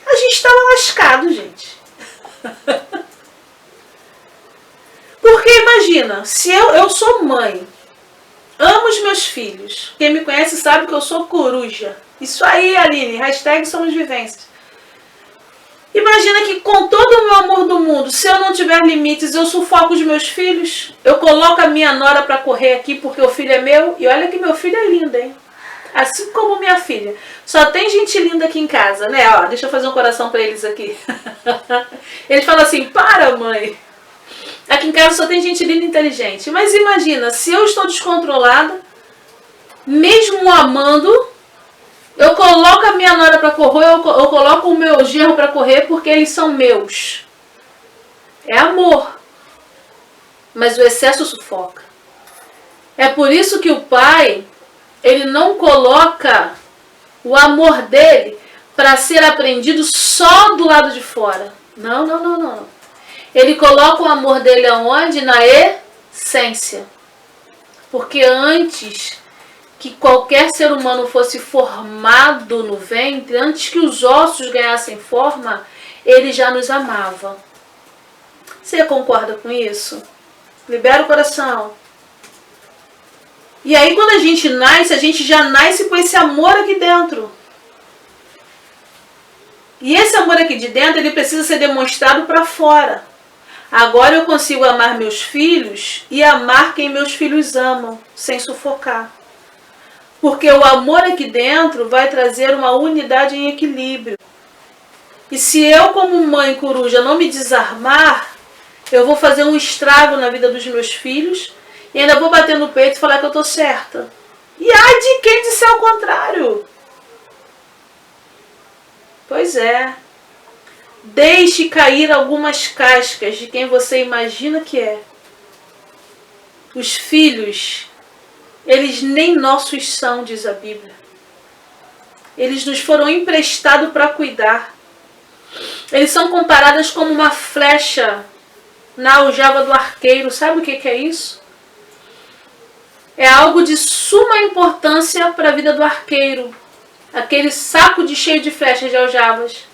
a gente estava lascado, gente. Porque imagina, se eu sou mãe, amo os meus filhos. Quem me conhece sabe que eu sou coruja. Isso aí, Aline, hashtag somos vivências. Imagina que com todo o meu amor do mundo, se eu não tiver limites, eu sufoco os meus filhos. Eu coloco a minha nora para correr aqui porque o filho é meu. E olha que meu filho é lindo, hein? Assim como minha filha. Só tem gente linda aqui em casa, né? Ó, deixa eu fazer um coração para eles aqui. Eles falam assim, para mãe. Aqui em casa só tem gente linda e inteligente. Mas imagina, se eu estou descontrolada, mesmo amando, eu coloco a minha nora para correr, eu coloco o meu genro para correr porque eles são meus. É amor. Mas o excesso sufoca. É por isso que o pai, ele não coloca o amor dele para ser aprendido só do lado de fora. Não, não, não, não. Ele coloca o amor dele aonde? Na essência. Porque antes que qualquer ser humano fosse formado no ventre, antes que os ossos ganhassem forma, ele já nos amava. Você concorda com isso? Libera o coração. E aí quando a gente já nasce com esse amor aqui dentro. E esse amor aqui de dentro, ele precisa ser demonstrado para fora. Agora eu consigo amar meus filhos e amar quem meus filhos amam, sem sufocar. Porque o amor aqui dentro vai trazer uma unidade em equilíbrio. E se eu, como mãe coruja, não me desarmar, eu vou fazer um estrago na vida dos meus filhos e ainda vou bater no peito e falar que eu estou certa. E ai de quem disser o contrário? Pois é. Deixe cair algumas cascas de quem você imagina que é. Os filhos, eles nem nossos são, diz a Bíblia. Eles nos foram emprestados para cuidar. Eles são comparados como uma flecha na aljava do arqueiro. Sabe o que é isso? É algo de suma importância para a vida do arqueiro. Aquele saco cheio de flechas de aljavas.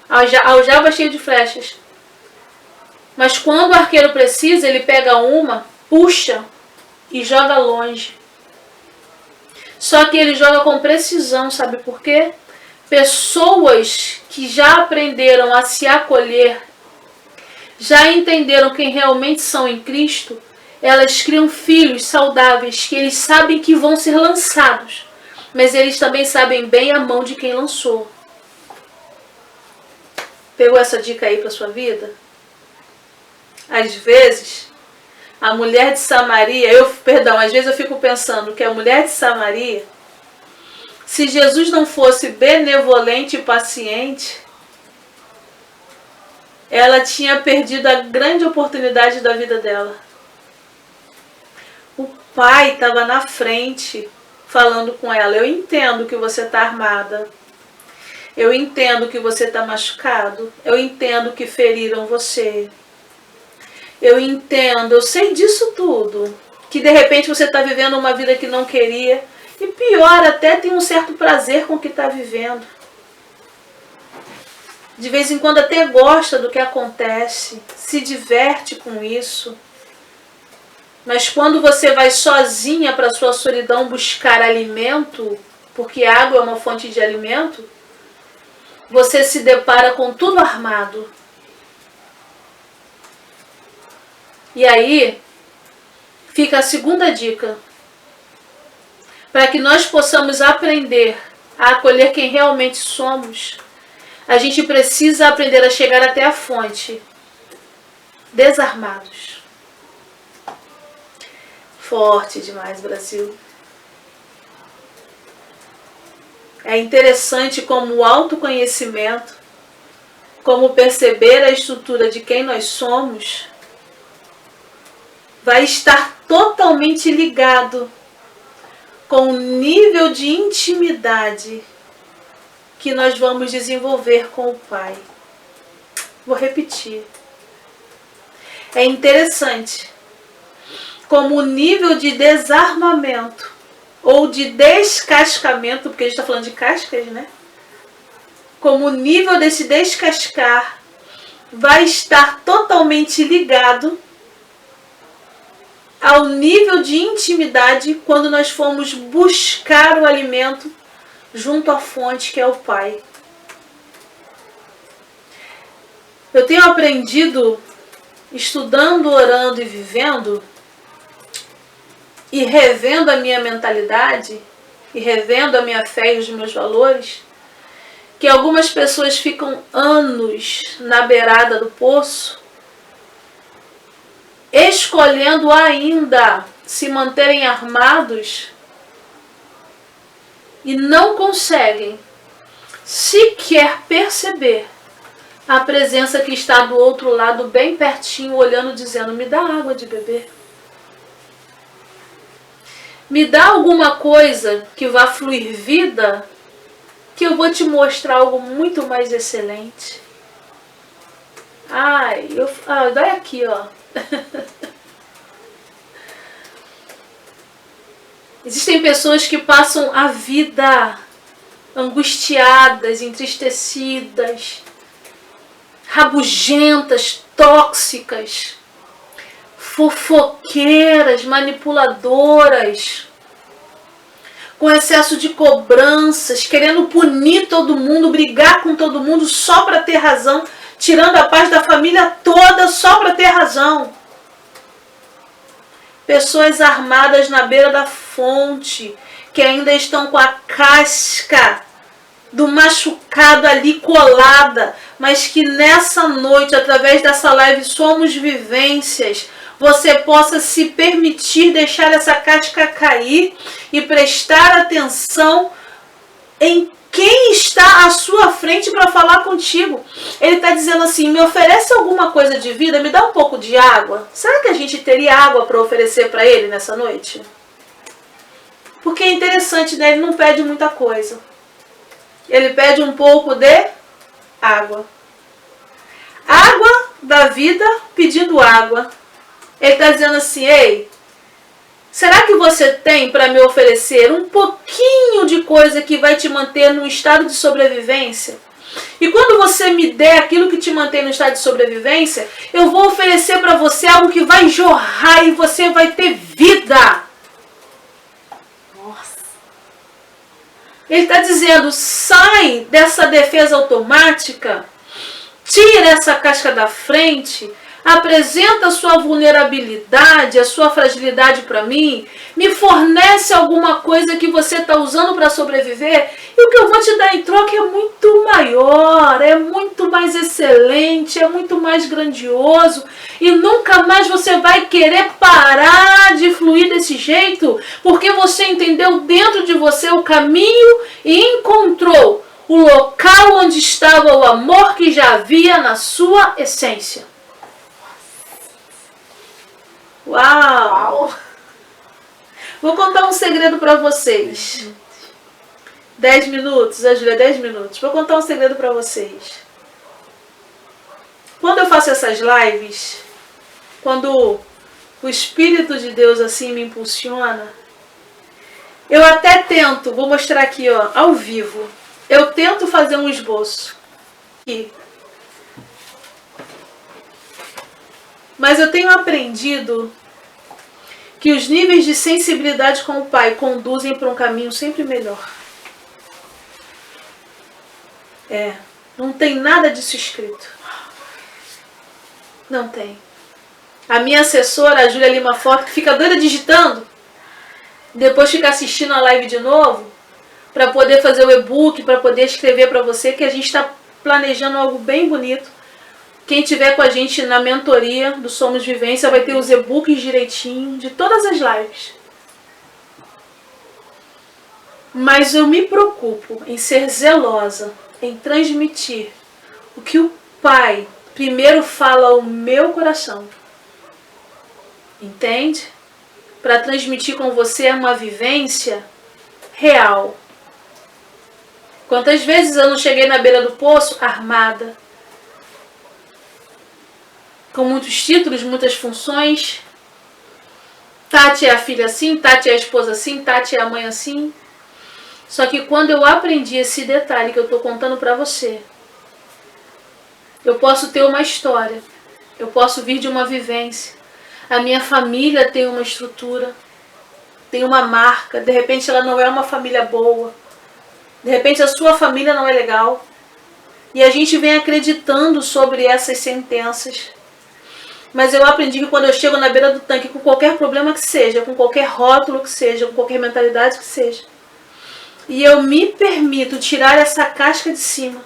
Aljava cheia de flechas. Mas quando o arqueiro precisa, ele pega uma, puxa e joga longe. Só que ele joga com precisão, sabe por quê? Pessoas que já aprenderam a se acolher, já entenderam quem realmente são em Cristo, elas criam filhos saudáveis que eles sabem que vão ser lançados, mas eles também sabem bem a mão de quem lançou. Pegou essa dica aí para sua vida? Às vezes, a mulher de Samaria, às vezes eu fico pensando que a mulher de Samaria, se Jesus não fosse benevolente e paciente, ela tinha perdido a grande oportunidade da vida dela. O pai estava na frente, falando com ela, eu entendo que você está armada. Eu entendo que você está machucado. Eu entendo que feriram você. Eu entendo, eu sei disso tudo. Que de repente você está vivendo uma vida que não queria. E pior, até tem um certo prazer com o que está vivendo. De vez em quando até gosta do que acontece. Se diverte com isso. Mas quando você vai sozinha para sua solidão buscar alimento, porque a água é uma fonte de alimento, você se depara com tudo armado. E aí fica a segunda dica. Para que nós possamos aprender a acolher quem realmente somos, a gente precisa aprender a chegar até a fonte, desarmados. Forte demais, Brasil. É interessante como o autoconhecimento, como perceber a estrutura de quem nós somos, vai estar totalmente ligado com o nível de intimidade que nós vamos desenvolver com o Pai. Vou repetir. É interessante como o nível de desarmamento ou de descascamento, porque a gente está falando de cascas, né? Como o nível desse descascar vai estar totalmente ligado ao nível de intimidade quando nós formos buscar o alimento junto à fonte que é o Pai. Eu tenho aprendido, estudando, orando e vivendo, e revendo a minha mentalidade, e revendo a minha fé e os meus valores, que algumas pessoas ficam anos na beirada do poço, escolhendo ainda se manterem armados e não conseguem sequer perceber a presença que está do outro lado, bem pertinho, olhando, dizendo: me dá água de beber. Me dá alguma coisa que vá fluir vida, que eu vou te mostrar algo muito mais excelente. Dói aqui, ó. Existem pessoas que passam a vida angustiadas, entristecidas, rabugentas, tóxicas, fofoqueiras, manipuladoras, com excesso de cobranças, querendo punir todo mundo, brigar com todo mundo só para ter razão, tirando a paz da família toda só para ter razão. Pessoas armadas na beira da fonte, que ainda estão com a casca do machucado ali colada, mas que nessa noite, através dessa live Somos Vivências, você possa se permitir deixar essa casca cair e prestar atenção em quem está à sua frente para falar contigo. Ele está dizendo assim: me oferece alguma coisa de vida, me dá um pouco de água. Será que a gente teria água para oferecer para ele nessa noite? Porque é interessante, né? Ele não pede muita coisa. Ele pede um pouco de água. Água da vida pedindo água. Ele está dizendo assim: ei, será que você tem para me oferecer um pouquinho de coisa que vai te manter num estado de sobrevivência? E quando você me der aquilo que te mantém no estado de sobrevivência, eu vou oferecer para você algo que vai jorrar e você vai ter vida. Nossa. Ele está dizendo: sai dessa defesa automática, tira essa casca da frente, apresenta a sua vulnerabilidade, a sua fragilidade para mim, me fornece alguma coisa que você está usando para sobreviver, e o que eu vou te dar em troca é muito maior, é muito mais excelente, é muito mais grandioso, e nunca mais você vai querer parar de fluir desse jeito, porque você entendeu dentro de você o caminho e encontrou o local onde estava o amor que já havia na sua essência. Uau! Vou contar um segredo para vocês. 10 minutos, a Júlia, 10 minutos. Vou contar um segredo para vocês. Quando eu faço essas lives, quando o Espírito de Deus assim me impulsiona, eu até tento, vou mostrar aqui, ó, ao vivo. Eu tento fazer um esboço. Aqui. Mas eu tenho aprendido que os níveis de sensibilidade com o Pai conduzem para um caminho sempre melhor. Não tem nada disso escrito. Não tem. A minha assessora, a Júlia Lima Foto, que fica doida digitando, depois fica assistindo a live de novo, para poder fazer o e-book, para poder escrever para você, que a gente está planejando algo bem bonito. Quem tiver com a gente na mentoria do Somos Vivência vai ter os e-books direitinho de todas as lives. Mas eu me preocupo em ser zelosa, em transmitir o que o Pai primeiro fala ao meu coração. Entende? Para transmitir com você uma vivência real. Quantas vezes eu não cheguei na beira do poço armada, com muitos títulos, muitas funções. Tati é a filha assim, Tati é a esposa assim, Tati é a mãe assim. Só que quando eu aprendi esse detalhe que eu estou contando para você, eu posso ter uma história, eu posso vir de uma vivência. A minha família tem uma estrutura, tem uma marca, de repente ela não é uma família boa, de repente a sua família não é legal. E a gente vem acreditando sobre essas sentenças. Mas eu aprendi que quando eu chego na beira do tanque, com qualquer problema que seja, com qualquer rótulo que seja, com qualquer mentalidade que seja, e eu me permito tirar essa casca de cima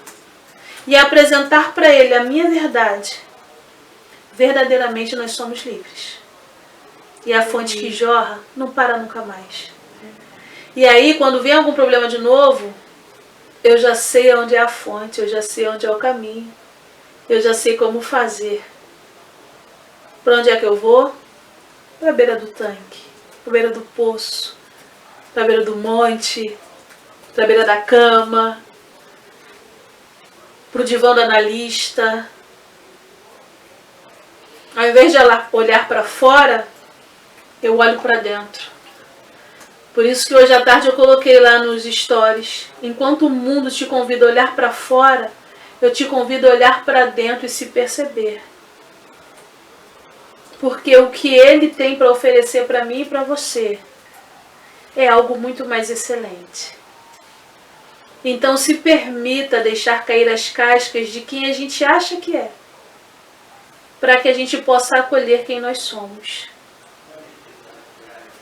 e apresentar para ele a minha verdade, verdadeiramente nós somos livres. E a fonte que jorra não para nunca mais. E aí, quando vem algum problema de novo, eu já sei onde é a fonte, eu já sei onde é o caminho, eu já sei como fazer. Para onde é que eu vou? Para a beira do tanque, para a beira do poço, para a beira do monte, para a beira da cama, para o divã do analista. Ao invés de olhar para fora, eu olho para dentro. Por isso que hoje à tarde eu coloquei lá nos stories, enquanto o mundo te convida a olhar para fora, eu te convido a olhar para dentro e se perceber. Porque o que ele tem para oferecer para mim e para você é algo muito mais excelente. Então se permita deixar cair as cascas de quem a gente acha que é, para que a gente possa acolher quem nós somos.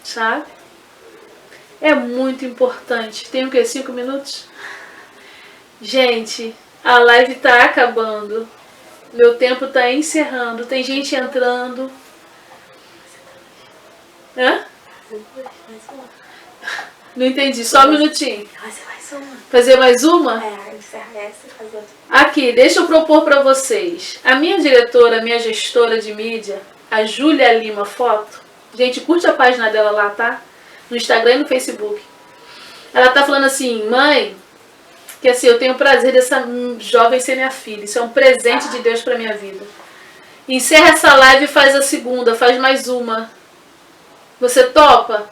Sabe? É muito importante. Tem o quê? 5 minutos? Gente, a live está acabando. Meu tempo está encerrando. Tem gente entrando. Hã? Não entendi. Só um minutinho. Fazer mais uma? Encerra essa e fazer outra. Aqui, deixa eu propor para vocês. A minha diretora, a minha gestora de mídia, a Júlia Lima Foto. Gente, curte a página dela lá, tá? No Instagram e no Facebook. Ela tá falando assim, mãe, que assim, eu tenho o prazer dessa jovem ser minha filha. Isso é um presente de Deus pra minha vida. Encerra essa live e faz a segunda, faz mais uma. Você topa?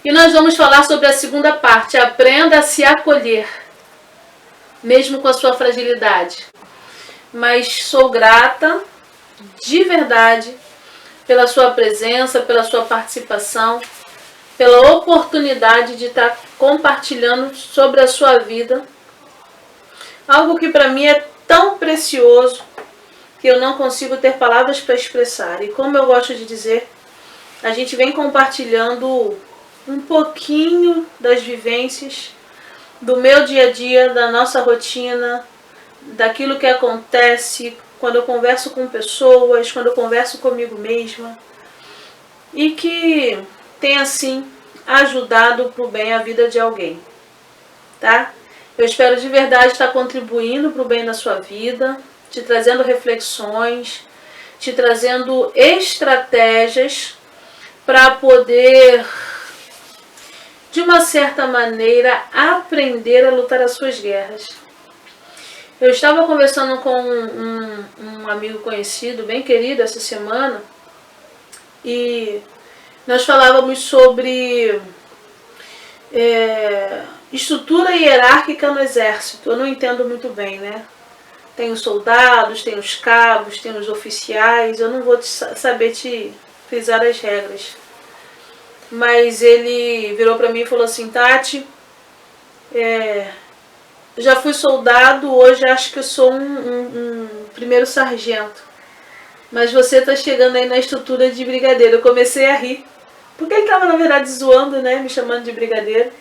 E nós vamos falar sobre a segunda parte. Aprenda a se acolher, mesmo com a sua fragilidade. Mas sou grata, de verdade, pela sua presença, pela sua participação, pela oportunidade de estar compartilhando sobre a sua vida. Algo que para mim é tão precioso que eu não consigo ter palavras para expressar. E como eu gosto de dizer, a gente vem compartilhando um pouquinho das vivências do meu dia a dia, da nossa rotina, daquilo que acontece quando eu converso com pessoas, quando eu converso comigo mesma, e que tem assim ajudado para o bem a vida de alguém, tá? Eu espero de verdade estar contribuindo para o bem da sua vida, te trazendo reflexões, te trazendo estratégias para poder, de uma certa maneira, aprender a lutar as suas guerras. Eu estava conversando com um amigo conhecido, bem querido, essa semana, e nós falávamos sobre estrutura hierárquica no exército. Eu não entendo muito bem, né? Tem os soldados, tem os cabos, tem os oficiais, eu não vou saber te frisar as regras. mas ele virou para mim e falou assim: Tati, já fui soldado, hoje acho que eu sou um primeiro sargento, mas você tá chegando aí na estrutura de brigadeiro. Eu comecei a rir, porque ele estava na verdade zoando, né, me chamando de brigadeiro,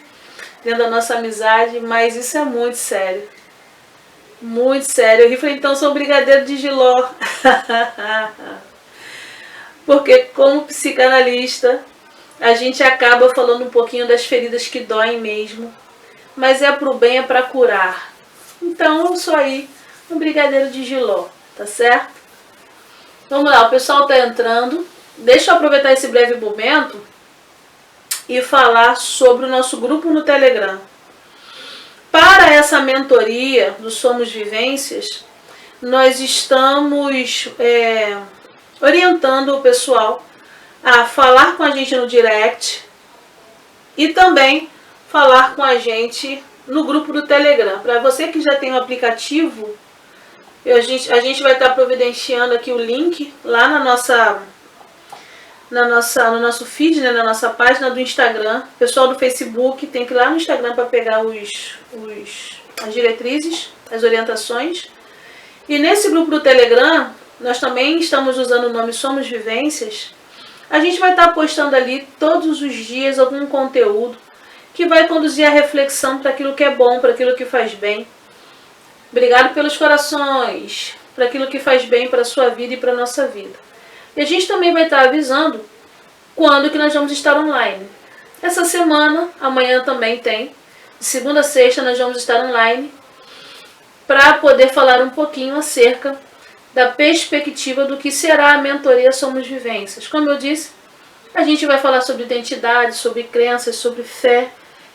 dentro da nossa amizade, mas isso é muito sério. Muito sério. Eu falei, então sou brigadeiro de Giló. Porque como psicanalista, a gente acaba falando um pouquinho das feridas que doem mesmo. Mas é pro bem, é pra curar. Então eu sou aí um brigadeiro de Giló, tá certo? Vamos lá, o pessoal tá entrando. Deixa eu aproveitar esse breve momento e falar sobre o nosso grupo no Telegram. Para essa mentoria do Somos Vivências, nós estamos orientando o pessoal a falar com a gente no direct e também falar com a gente no grupo do Telegram. Para você que já tem o aplicativo, a gente vai estar providenciando aqui o link lá no nosso feed, né, na nossa página do Instagram. O pessoal do Facebook tem que ir lá no Instagram para pegar as diretrizes, as orientações. E nesse grupo do Telegram, nós também estamos usando o nome Somos Vivências. A gente vai estar postando ali todos os dias algum conteúdo que vai conduzir a reflexão para aquilo que é bom, para aquilo que faz bem. Obrigado pelos corações, para aquilo que faz bem para a sua vida e para a nossa vida. E a gente também vai estar avisando quando que nós vamos estar online. Essa semana, amanhã também tem, de segunda a sexta nós vamos estar online para poder falar um pouquinho acerca da perspectiva do que será a mentoria Somos Vivências. Como eu disse, a gente vai falar sobre identidade, sobre crenças, sobre fé,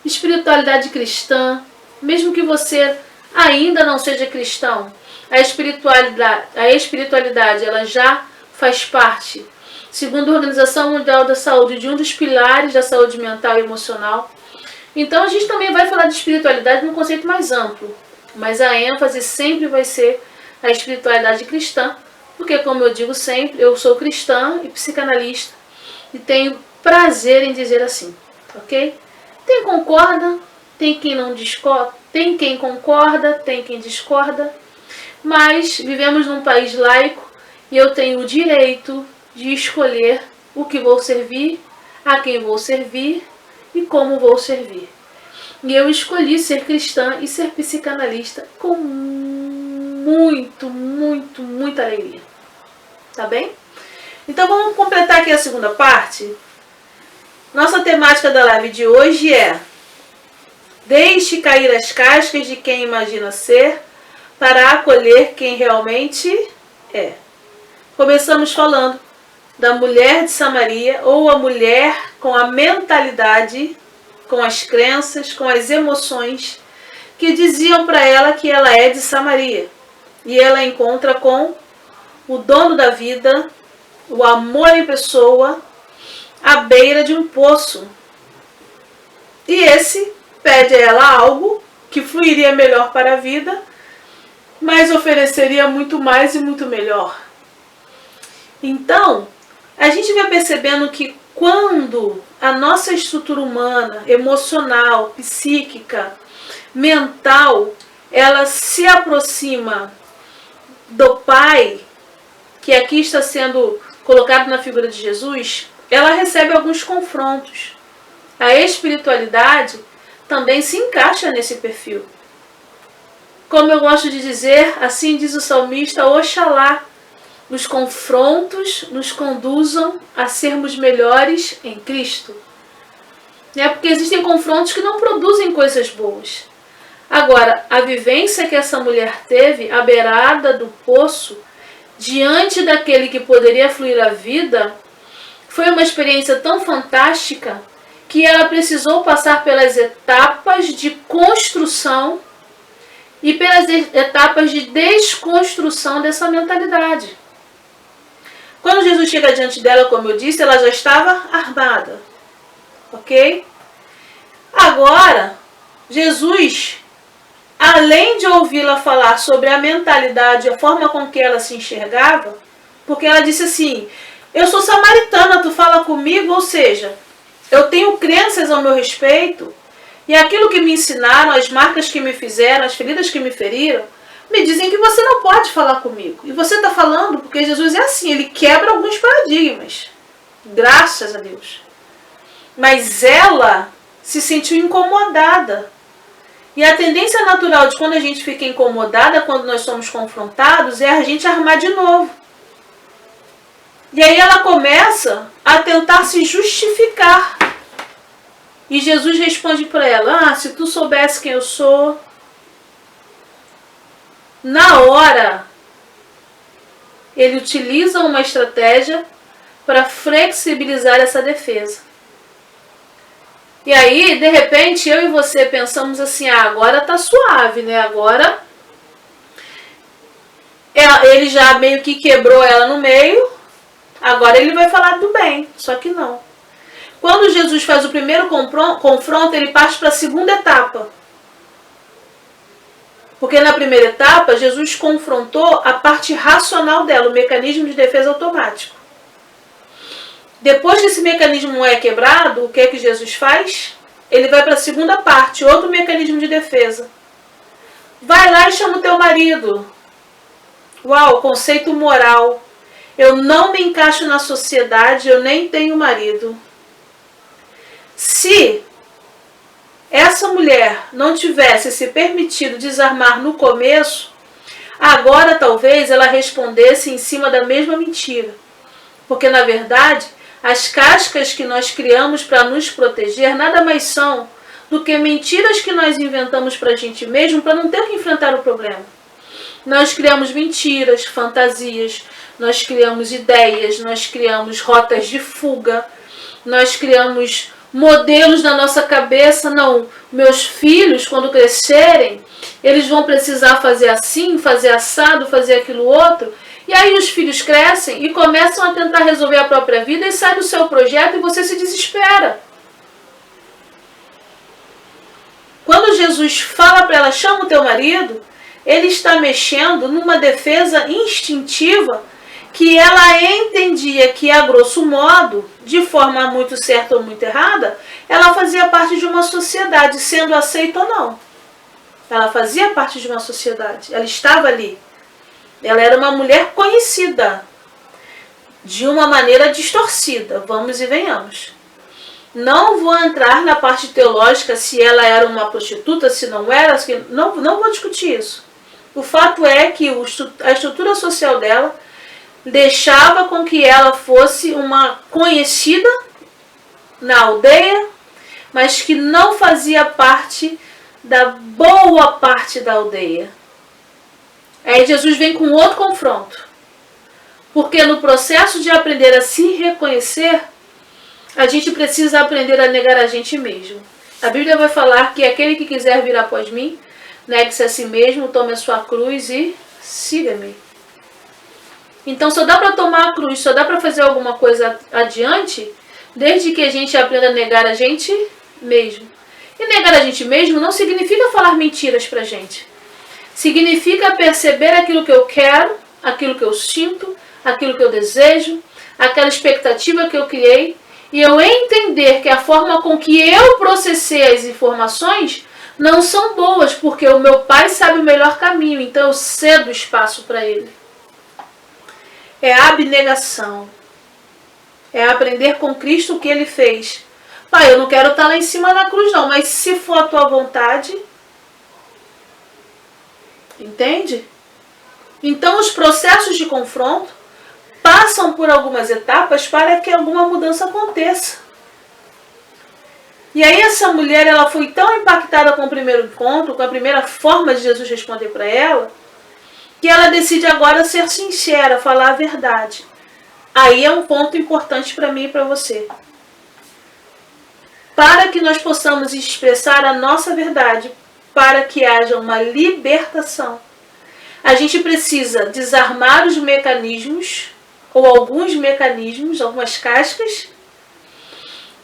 espiritualidade cristã. Mesmo que você ainda não seja cristão, a espiritualidade ela já faz parte, segundo a Organização Mundial da Saúde, de um dos pilares da saúde mental e emocional. Então a gente também vai falar de espiritualidade num conceito mais amplo, mas a ênfase sempre vai ser a espiritualidade cristã, porque, como eu digo sempre, eu sou cristã e psicanalista e tenho prazer em dizer assim, ok? Tem concorda, tem quem não discorda, tem quem concorda, tem quem discorda, mas vivemos num país laico e eu tenho o direito de escolher o que vou servir, a quem vou servir e como vou servir. E eu escolhi ser cristã e ser psicanalista com muita alegria. Tá bem? Então vamos completar aqui a segunda parte. Nossa temática da live de hoje é: deixe cair as cascas de quem imagina ser para acolher quem realmente é. Começamos falando da mulher de Samaria, ou a mulher com a mentalidade, com as crenças, com as emoções que diziam para ela que ela é de Samaria. E ela encontra com o dono da vida, o amor em pessoa, à beira de um poço. E esse pede a ela algo que fluiria melhor para a vida, mas ofereceria muito mais e muito melhor. Então, a gente vai percebendo que quando a nossa estrutura humana, emocional, psíquica, mental, ela se aproxima do Pai, que aqui está sendo colocado na figura de Jesus, ela recebe alguns confrontos. A espiritualidade também se encaixa nesse perfil. Como eu gosto de dizer, assim diz o salmista, Oxalá, os confrontos nos conduzam a sermos melhores em Cristo. Porque existem confrontos que não produzem coisas boas. Agora, a vivência que essa mulher teve, à beirada do poço, diante daquele que poderia fluir a vida, foi uma experiência tão fantástica que ela precisou passar pelas etapas de construção e pelas etapas de desconstrução dessa mentalidade. Quando Jesus chega diante dela, como eu disse, ela já estava armada. Ok? Agora, Jesus, além de ouvi-la falar sobre a mentalidade, a forma com que ela se enxergava, porque ela disse assim, eu sou samaritana, tu fala comigo, ou seja, eu tenho crenças ao meu respeito, e aquilo que me ensinaram, as marcas que me fizeram, as feridas que me feriram, me dizem que você não pode falar comigo. E você está falando porque Jesus é assim, ele quebra alguns paradigmas. Graças a Deus. Mas ela se sentiu incomodada. E a tendência natural de quando a gente fica incomodada, quando nós somos confrontados, é a gente armar de novo. E aí ela começa a tentar se justificar. E Jesus responde para ela, se tu soubesse quem eu sou... Na hora, ele utiliza uma estratégia para flexibilizar essa defesa. E aí, de repente, eu e você pensamos assim, agora tá suave, né? Agora, ele já meio que quebrou ela no meio, agora ele vai falar do bem, só que não. Quando Jesus faz o primeiro confronto, ele parte para a segunda etapa. Porque na primeira etapa, Jesus confrontou a parte racional dela, o mecanismo de defesa automático. Depois que esse mecanismo é quebrado, o que é que Jesus faz? Ele vai para a segunda parte, outro mecanismo de defesa. Vai lá e chama o teu marido. Uau, conceito moral. Eu não me encaixo na sociedade, eu nem tenho marido. Se essa mulher não tivesse se permitido desarmar no começo, agora talvez ela respondesse em cima da mesma mentira. Porque, na verdade, as cascas que nós criamos para nos proteger nada mais são do que mentiras que nós inventamos para a gente mesmo para não ter que enfrentar o problema. Nós criamos mentiras, fantasias, nós criamos ideias, nós criamos rotas de fuga, nós criamos modelos na nossa cabeça. Não, meus filhos, quando crescerem, eles vão precisar fazer assim, fazer assado, fazer aquilo outro. E aí os filhos crescem e começam a tentar resolver a própria vida e sai do seu projeto e você se desespera. Quando Jesus fala para ela, chama o teu marido, ele está mexendo numa defesa instintiva que ela entendia que, a grosso modo, de forma muito certa ou muito errada, ela fazia parte de uma sociedade, sendo aceita ou não. Ela fazia parte de uma sociedade, ela estava ali. Ela era uma mulher conhecida, de uma maneira distorcida, vamos e venhamos. Não vou entrar na parte teológica se ela era uma prostituta, se não era, não vou discutir isso. O fato é que a estrutura social dela deixava com que ela fosse uma conhecida na aldeia, mas que não fazia parte da boa parte da aldeia. Aí Jesus vem com outro confronto. Porque no processo de aprender a se reconhecer, a gente precisa aprender a negar a gente mesmo. A Bíblia vai falar que aquele que quiser vir após mim, negue-se a si mesmo, tome a sua cruz e siga-me. Então só dá para tomar a cruz, só dá para fazer alguma coisa adiante, desde que a gente aprenda a negar a gente mesmo. E negar a gente mesmo não significa falar mentiras pra gente. Significa perceber aquilo que eu quero, aquilo que eu sinto, aquilo que eu desejo, aquela expectativa que eu criei, e eu entender que a forma com que eu processei as informações não são boas, porque o meu pai sabe o melhor caminho, então eu cedo espaço para ele. É abnegação. É aprender com Cristo o que ele fez. Pai, eu não quero estar lá em cima na cruz não, mas se for a tua vontade... Entende? Então os processos de confronto passam por algumas etapas para que alguma mudança aconteça. E aí essa mulher, ela foi tão impactada com o primeiro encontro, com a primeira forma de Jesus responder para ela, que ela decide agora ser sincera, falar a verdade. Aí é um ponto importante para mim e para você. Para que nós possamos expressar a nossa verdade, para que haja uma libertação, a gente precisa desarmar os mecanismos, ou alguns mecanismos, algumas cascas,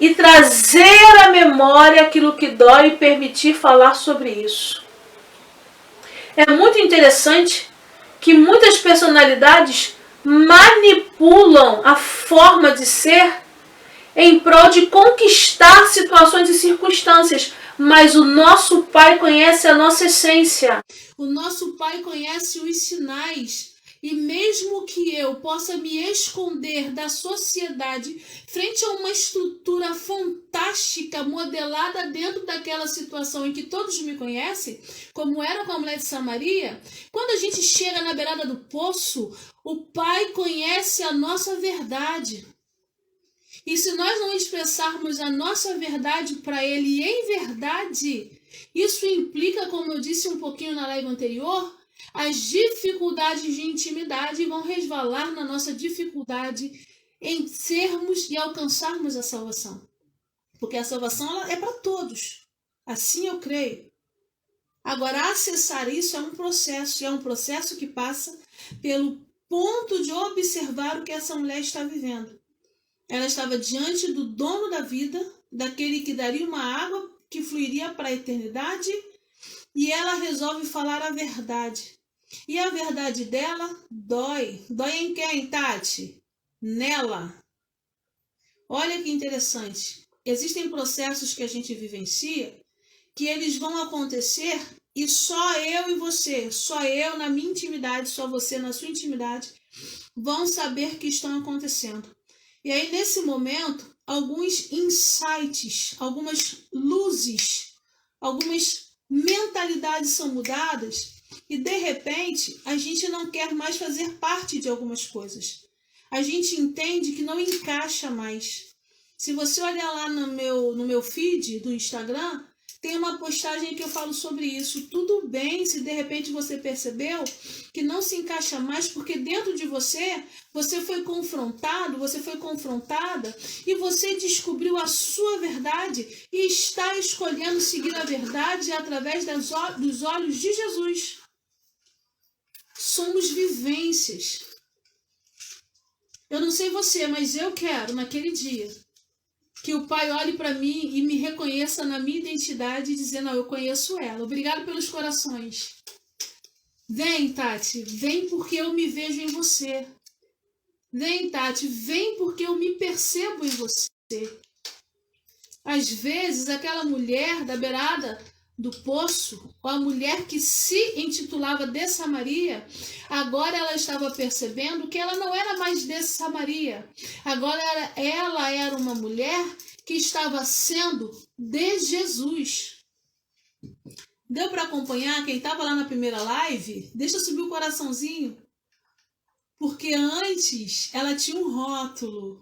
e trazer à memória aquilo que dói e permitir falar sobre isso. É muito interessante que muitas personalidades manipulam a forma de ser em prol de conquistar situações e circunstâncias, mas o nosso Pai conhece a nossa essência. O nosso Pai conhece os sinais. E mesmo que eu possa me esconder da sociedade frente a uma estrutura fantástica modelada dentro daquela situação em que todos me conhecem, como era com a mulher de Samaria, quando a gente chega na beirada do poço, o Pai conhece a nossa verdade. E se nós não expressarmos a nossa verdade para Ele em verdade, isso implica, como eu disse um pouquinho na live anterior, as dificuldades de intimidade vão resvalar na nossa dificuldade em sermos e alcançarmos a salvação. Porque a salvação ela é para todos. Assim eu creio. Agora, acessar isso é um processo. E é um processo que passa pelo ponto de observar o que essa mulher está vivendo. Ela estava diante do dono da vida, daquele que daria uma água que fluiria para a eternidade, e ela resolve falar a verdade. E a verdade dela dói. Dói em quem, Tati? Nela. Olha que interessante. Existem processos que a gente vivencia que eles vão acontecer e só eu e você, só eu na minha intimidade, só você na sua intimidade, vão saber que estão acontecendo. E aí, nesse momento, alguns insights, algumas luzes, algumas mentalidades são mudadas e, de repente, a gente não quer mais fazer parte de algumas coisas. A gente entende que não encaixa mais. Se você olhar lá no meu feed do Instagram, tem uma postagem que eu falo sobre isso. Tudo bem se de repente você percebeu que não se encaixa mais, porque dentro de você foi confrontado, você foi confrontada e você descobriu a sua verdade e está escolhendo seguir a verdade através dos olhos de Jesus. Somos vivências. Eu não sei você, mas eu quero, naquele dia, que o Pai olhe para mim e me reconheça na minha identidade e dizer, não, eu conheço ela. Obrigado pelos corações. Vem, Tati, vem porque eu me vejo em você. Vem, Tati, vem porque eu me percebo em você. Às vezes, aquela mulher da beirada do poço, ou a mulher que se intitulava de Samaria, agora ela estava percebendo que ela não era mais de Samaria. Agora ela era uma mulher que estava sendo de Jesus. Deu para acompanhar? Quem estava lá na primeira live, deixa eu subir o coraçãozinho. Porque antes ela tinha um rótulo,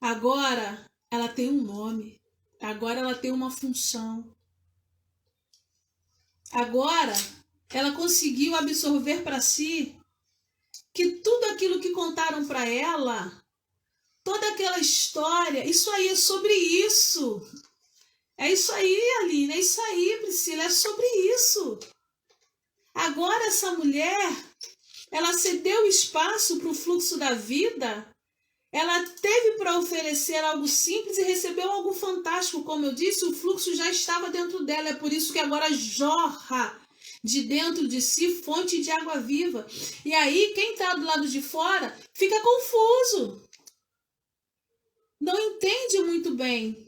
agora ela tem um nome, agora ela tem uma função. Agora, ela conseguiu absorver para si que tudo aquilo que contaram para ela, toda aquela história, isso aí é sobre isso. É isso aí, Aline, é isso aí, Priscila, é sobre isso. Agora essa mulher, ela cedeu espaço para o fluxo da vida, ela teve para oferecer algo simples e recebeu algo fantástico. Como eu disse, o fluxo já estava dentro dela. É por isso que agora jorra de dentro de si fonte de água viva. E aí, quem está do lado de fora fica confuso. Não entende muito bem.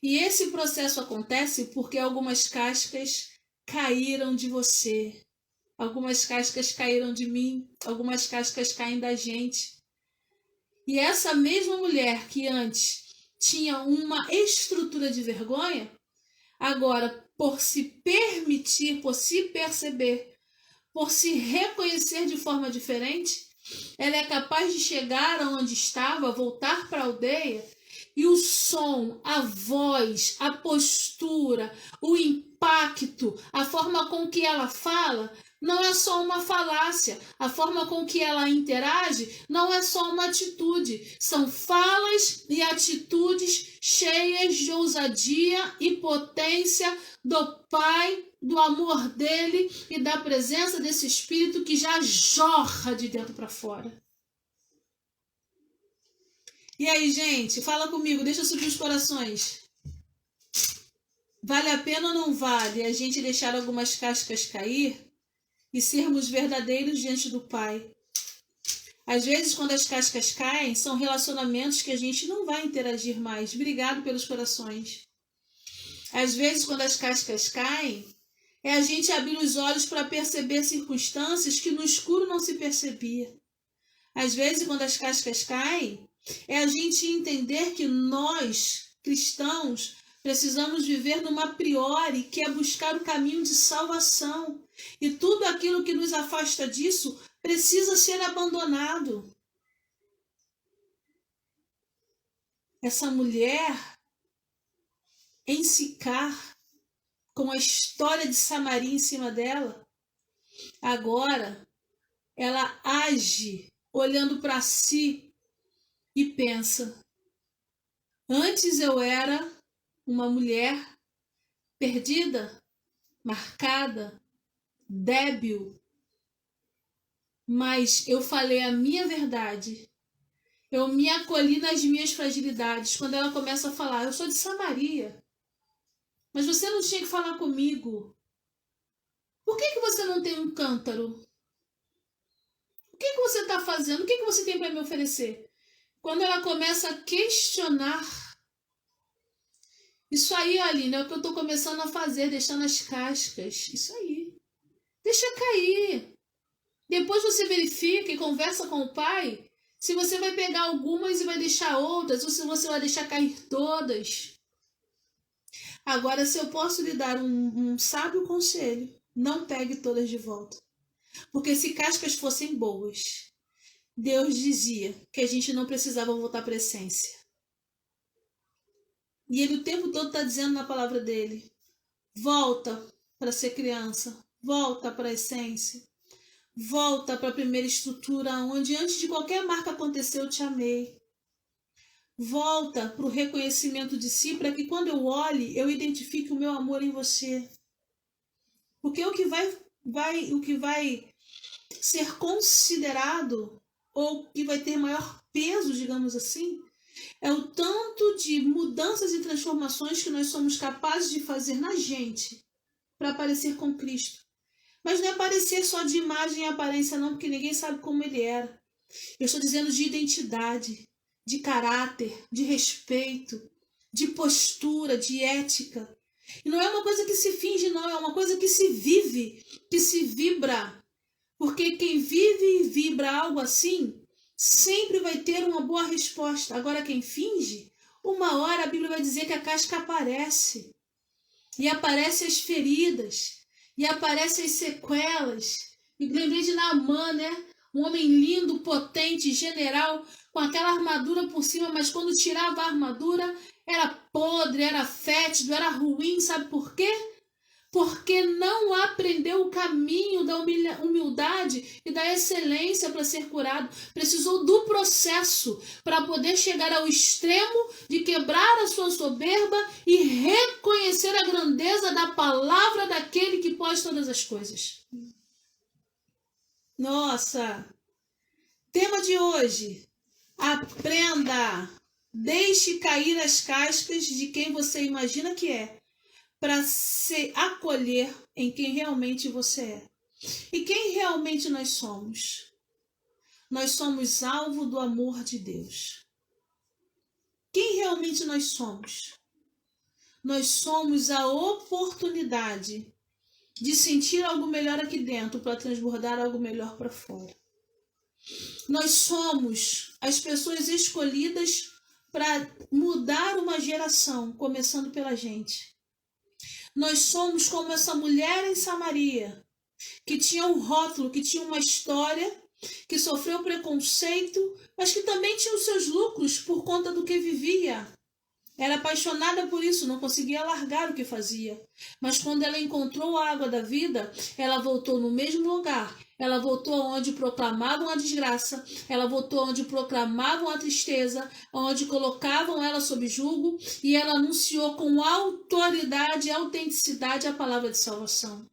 E esse processo acontece porque algumas cascas caíram de você. Algumas cascas caíram de mim. Algumas cascas caem da gente. E essa mesma mulher que antes tinha uma estrutura de vergonha, agora, por se permitir, por se perceber, por se reconhecer de forma diferente, ela é capaz de chegar aonde estava, voltar para a aldeia, e o som, a voz, a postura, o impacto, a forma com que ela fala, não é só uma falácia. A forma com que ela interage não é só uma atitude. São falas e atitudes cheias de ousadia e potência do Pai, do amor dele e da presença desse Espírito que já jorra de dentro para fora. E aí, gente, fala comigo, deixa eu subir os corações. Vale a pena ou não vale a gente deixar algumas cascas cair e sermos verdadeiros diante do Pai? Às vezes, quando as cascas caem, são relacionamentos que a gente não vai interagir mais. Obrigado pelos corações. Às vezes, quando as cascas caem, é a gente abrir os olhos para perceber circunstâncias que no escuro não se percebia. Às vezes, quando as cascas caem, é a gente entender que nós, cristãos, precisamos viver numa priori, que é buscar o caminho de salvação. E tudo aquilo que nos afasta disso precisa ser abandonado. Essa mulher, em Sicar, com a história de Samaria em cima dela, agora ela age olhando para si e pensa: antes eu era uma mulher perdida, marcada, débil, mas eu falei a minha verdade. Eu me acolhi nas minhas fragilidades. Quando ela começa a falar: eu sou de Samaria, mas você não tinha que falar comigo. Por que você não tem um cântaro? O que você está fazendo? O que você tem para me oferecer? Quando ela começa a questionar, isso aí, Aline, é o que eu estou começando a fazer, deixando as cascas. Isso aí. Deixa cair. Depois você verifica e conversa com o pai se você vai pegar algumas e vai deixar outras, ou se você vai deixar cair todas. Agora, se eu posso lhe dar um sábio conselho, não pegue todas de volta. Porque se cascas fossem boas, Deus dizia que a gente não precisava voltar para a essência. E Ele o tempo todo está dizendo na palavra dele: volta para ser criança, volta para a essência, volta para a primeira estrutura, onde antes de qualquer marca acontecer eu te amei. Volta para o reconhecimento de si, para que quando eu olhe, eu identifique o meu amor em você. Porque o que vai ser considerado, ou que vai ter maior peso, digamos assim, é o tanto de mudanças e transformações que nós somos capazes de fazer na gente para parecer com Cristo. Mas não é parecer só de imagem e aparência não, porque ninguém sabe como ele era. Eu estou dizendo de identidade, de caráter, de respeito, de postura, de ética. E não é uma coisa que se finge, não, é uma coisa que se vive, que se vibra. Porque quem vive e vibra algo assim, sempre vai ter uma boa resposta. Agora quem finge, uma hora a Bíblia vai dizer que a casca aparece. E aparecem as feridas, e aparecem as sequelas. E lembrei de Naamã, né? Um homem lindo, potente, general, com aquela armadura por cima, mas quando tirava a armadura, era podre, era fétido, era ruim. Sabe por quê? Porque não aprendeu o caminho da humildade e da excelência para ser curado. Precisou do processo para poder chegar ao extremo de quebrar a sua soberba e reconhecer a grandeza da palavra daquele que pode todas as coisas. Nossa! Tema de hoje: aprenda, deixe cair as cascas de quem você imagina que é, para se acolher em quem realmente você é. E quem realmente nós somos? Nós somos alvo do amor de Deus. Quem realmente nós somos? Nós somos a oportunidade de sentir algo melhor aqui dentro para transbordar algo melhor para fora. Nós somos as pessoas escolhidas para mudar uma geração, começando pela gente. Nós somos como essa mulher em Samaria, que tinha um rótulo, que tinha uma história, que sofreu preconceito, mas que também tinha os seus lucros por conta do que vivia. Era apaixonada por isso, não conseguia largar o que fazia. Mas quando ela encontrou a água da vida, ela voltou no mesmo lugar. Ela voltou onde proclamavam a desgraça, ela voltou onde proclamavam a tristeza, onde colocavam ela sob julgo, e ela anunciou com autoridade e autenticidade a palavra de salvação.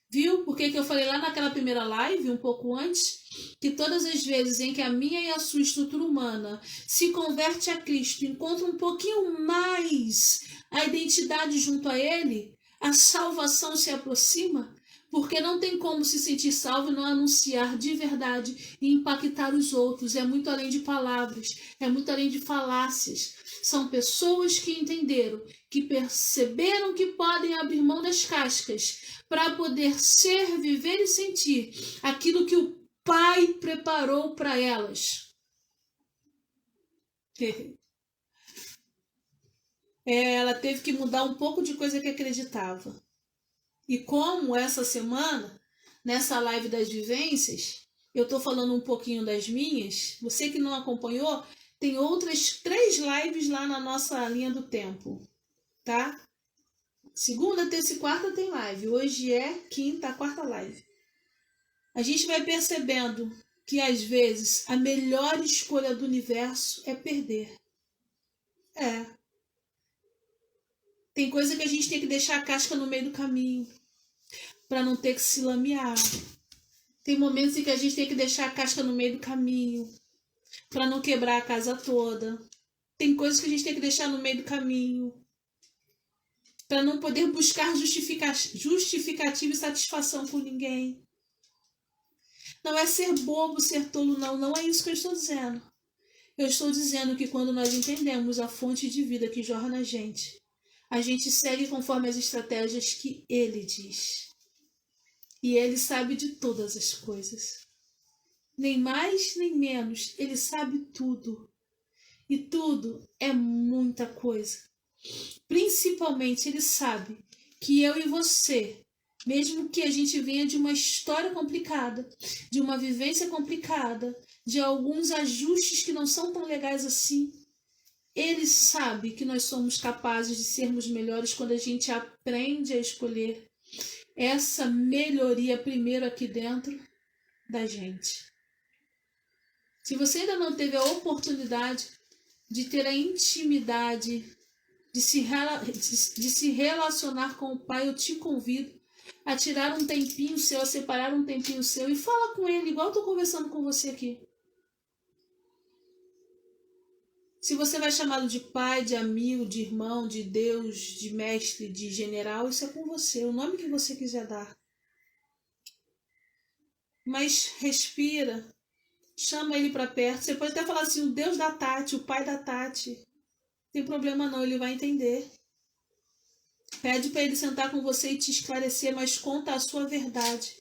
Viu? Por que eu falei lá naquela primeira live, um pouco antes, que todas as vezes em que a minha e a sua estrutura humana se converte a Cristo, encontra um pouquinho mais a identidade junto a Ele, a salvação se aproxima, Porque não tem como se sentir salvo e não anunciar de verdade e impactar os outros. É muito além de palavras, é muito além de falácias. São pessoas que entenderam, que perceberam que podem abrir mão das cascas para poder ser, viver e sentir aquilo que o Pai preparou para elas. Ela teve que mudar um pouco de coisa que acreditava. E como essa semana, nessa live das vivências, eu estou falando um pouquinho das minhas, você que não acompanhou, tem outras 3 lives lá na nossa linha do tempo, tá? Segunda, terça e quarta tem live. Hoje é quinta, a quarta live. A gente vai percebendo que às vezes a melhor escolha do universo é perder. Tem coisa que a gente tem que deixar a casca no meio do caminho, para não ter que se lamear. Tem momentos em que a gente tem que deixar a casca no meio do caminho, para não quebrar a casa toda. Tem coisas que a gente tem que deixar no meio do caminho, para não poder buscar justificativa e satisfação com ninguém. Não é ser bobo, ser tolo, não é isso que eu estou dizendo. Eu estou dizendo que quando nós entendemos a fonte de vida que jorra na gente, a gente segue conforme as estratégias que ele diz. E ele sabe de todas as coisas. Nem mais, nem menos. Ele sabe tudo. E tudo é muita coisa. Principalmente ele sabe que eu e você, mesmo que a gente venha de uma história complicada, de uma vivência complicada, de alguns ajustes que não são tão legais assim, ele sabe que nós somos capazes de sermos melhores quando a gente aprende a escolher essa melhoria primeiro aqui dentro da gente. Se você ainda não teve a oportunidade de ter a intimidade, de se relacionar com o Pai, eu te convido a tirar um tempinho seu, a separar um tempinho seu e fala com ele, igual eu estou conversando com você aqui. Se você vai chamá-lo de pai, de amigo, de irmão, de Deus, de mestre, de general, isso é com você, o nome que você quiser dar. Mas respira, chama ele para perto. Você pode até falar assim, o Deus da Tati, o pai da Tati. Não tem problema não, ele vai entender. Pede para ele sentar com você e te esclarecer, mas conta a sua verdade.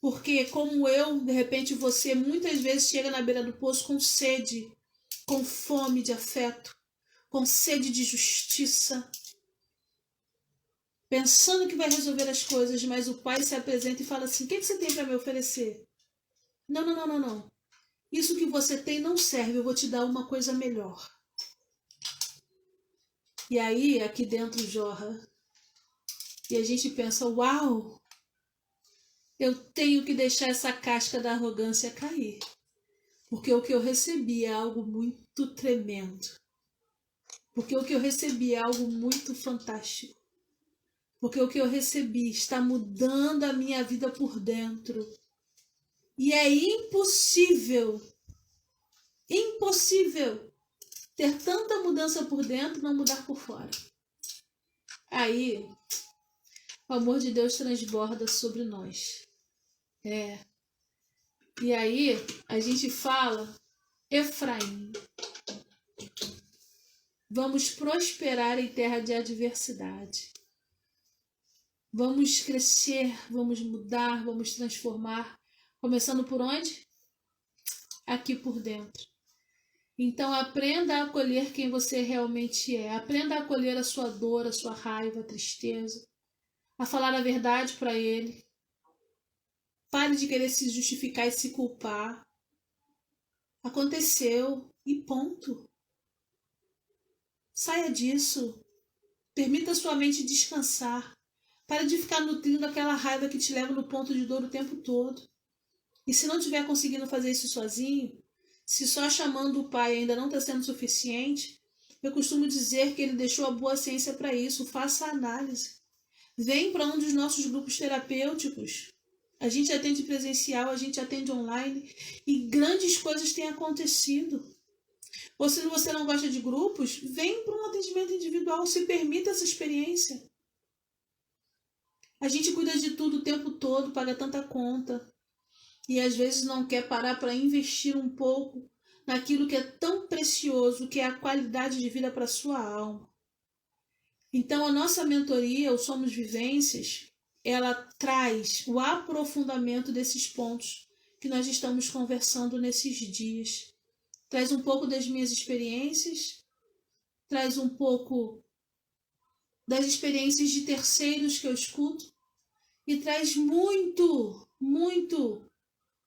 Porque como eu, de repente você muitas vezes chega na beira do poço com sede, com fome de afeto, com sede de justiça, pensando que vai resolver as coisas, mas o pai se apresenta e fala assim, o que você tem para me oferecer? Não. Isso que você tem não serve, eu vou te dar uma coisa melhor. E aí, aqui dentro jorra. E a gente pensa, uau, eu tenho que deixar essa casca da arrogância cair. Porque o que eu recebi é algo muito tremendo. Porque o que eu recebi é algo muito fantástico. Porque o que eu recebi está mudando a minha vida por dentro. E é impossível ter tanta mudança por dentro e não mudar por fora. Aí, o amor de Deus transborda sobre nós. E aí, a gente fala, Efraim, vamos prosperar em terra de adversidade. Vamos crescer, vamos mudar, vamos transformar. Começando por onde? Aqui por dentro. Então, aprenda a acolher quem você realmente é. Aprenda a acolher a sua dor, a sua raiva, a tristeza. A falar a verdade para ele. Pare de querer se justificar e se culpar. Aconteceu e ponto. Saia disso. Permita sua mente descansar. Pare de ficar nutrindo aquela raiva que te leva no ponto de dor o tempo todo. E se não estiver conseguindo fazer isso sozinho, se só chamando o pai ainda não está sendo suficiente, eu costumo dizer que ele deixou a boa ciência para isso. Faça a análise. Vem para um dos nossos grupos terapêuticos. A gente atende presencial, a gente atende online e grandes coisas têm acontecido. Ou se você não gosta de grupos, vem para um atendimento individual, se permita essa experiência. A gente cuida de tudo o tempo todo, paga tanta conta. E às vezes não quer parar para investir um pouco naquilo que é tão precioso, que é a qualidade de vida para a sua alma. Então a nossa mentoria, o Somos Vivências, ela traz o aprofundamento desses pontos que nós estamos conversando nesses dias. Traz um pouco das minhas experiências, traz um pouco das experiências de terceiros que eu escuto e traz muito, muito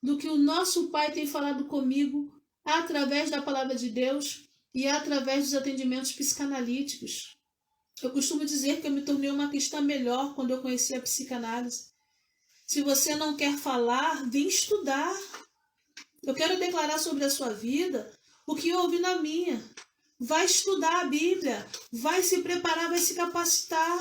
do que o nosso Pai tem falado comigo através da palavra de Deus e através dos atendimentos psicanalíticos. Eu costumo dizer que eu me tornei uma cristã melhor quando eu conheci a psicanálise. Se você não quer falar, vem estudar. Eu quero declarar sobre a sua vida o que eu ouvi na minha. Vai estudar a Bíblia, vai se preparar, vai se capacitar.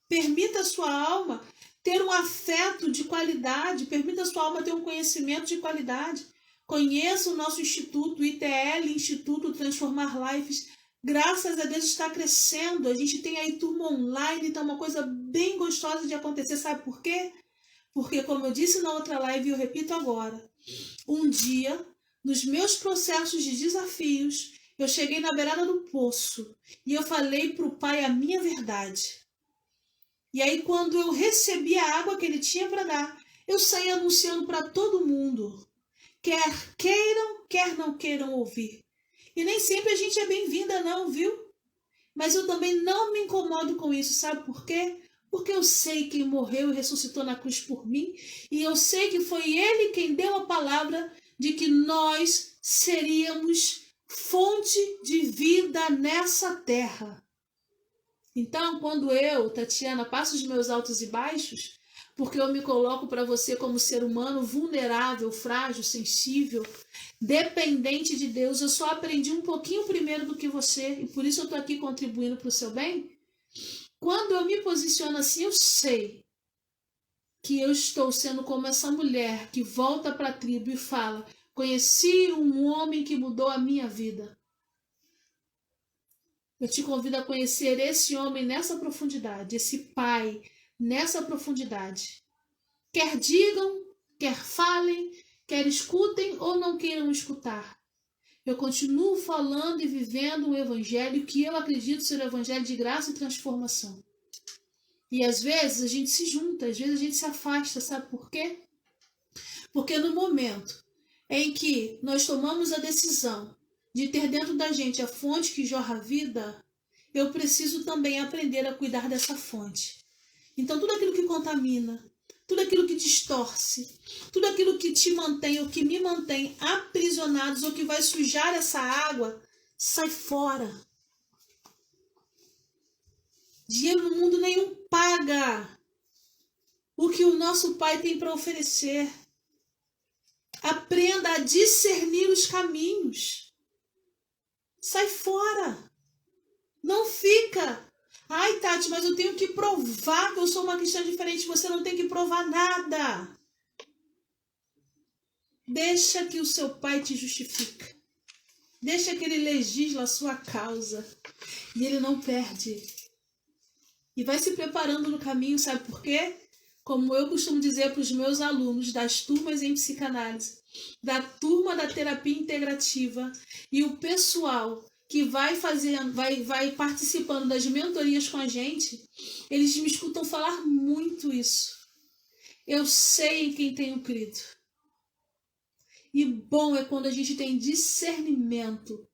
Permita a sua alma ter um afeto de qualidade, permita a sua alma ter um conhecimento de qualidade. Conheça o nosso instituto, o ITL, Instituto Transformar Lives. Graças a Deus está crescendo. A gente tem aí turma online, tá uma coisa bem gostosa de acontecer. Sabe por quê? Porque, como eu disse na outra live e eu repito agora, um dia, nos meus processos de desafios, eu cheguei na beirada do poço e eu falei para o Pai a minha verdade. E aí, quando eu recebi a água que ele tinha para dar, eu saí anunciando para todo mundo. Quer queiram, quer não queiram ouvir. E nem sempre a gente é bem-vinda não, viu? Mas eu também não me incomodo com isso, sabe por quê? Porque eu sei quem morreu e ressuscitou na cruz por mim, e eu sei que foi ele quem deu a palavra de que nós seríamos fonte de vida nessa terra. Então, quando eu, Tatiana, passo os meus altos e baixos, porque eu me coloco para você como ser humano vulnerável, frágil, sensível, dependente de Deus, eu só aprendi um pouquinho primeiro do que você, e por isso eu estou aqui contribuindo para o seu bem. Quando eu me posiciono assim, eu sei que eu estou sendo como essa mulher que volta para a tribo e fala: conheci um homem que mudou a minha vida. Eu te convido a conhecer esse homem nessa profundidade, esse pai nessa profundidade. Quer digam, quer falem, quer escutem ou não queiram escutar. Eu continuo falando e vivendo um evangelho que eu acredito ser um evangelho de graça e transformação. E às vezes a gente se junta, às vezes a gente se afasta, sabe por quê? Porque no momento em que nós tomamos a decisão de ter dentro da gente a fonte que jorra a vida, eu preciso também aprender a cuidar dessa fonte. Então tudo aquilo que contamina, tudo aquilo que distorce, tudo aquilo que te mantém ou que me mantém aprisionados ou que vai sujar essa água, sai fora. Dinheiro no mundo nenhum paga o que o nosso Pai tem para oferecer. Aprenda a discernir os caminhos. Sai fora. Não fica. Ai, Tati, mas eu tenho que provar que eu sou uma cristã diferente. Você não tem que provar nada. Deixa que o seu Pai te justifica. Deixa que ele legisla a sua causa. E ele não perde. E vai se preparando no caminho, sabe por quê? Como eu costumo dizer para os meus alunos das turmas em psicanálise, da turma da terapia integrativa e o pessoal que vai participando das mentorias com a gente, eles me escutam falar muito isso. Eu sei em quem tenho crido. E bom é quando a gente tem discernimento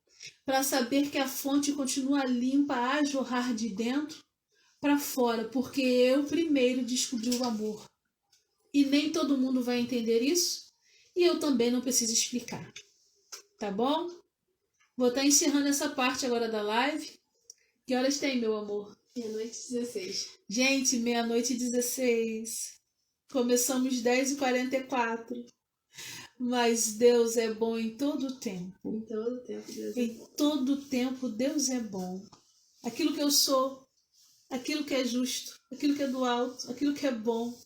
para saber que a fonte continua limpa a jorrar de dentro para fora, porque eu primeiro descobri o amor. E nem todo mundo vai entender isso, e eu também não preciso explicar. Tá bom? Vou estar encerrando essa parte agora da live. Que horas tem, meu amor? 00:16. Gente, 00:16. Começamos 10h44. Mas Deus é bom em todo o tempo. Em todo tempo, Deus é Em bom. todo o tempo, Deus é bom. Aquilo que eu sou, aquilo que é justo, aquilo que é do alto, aquilo que é bom,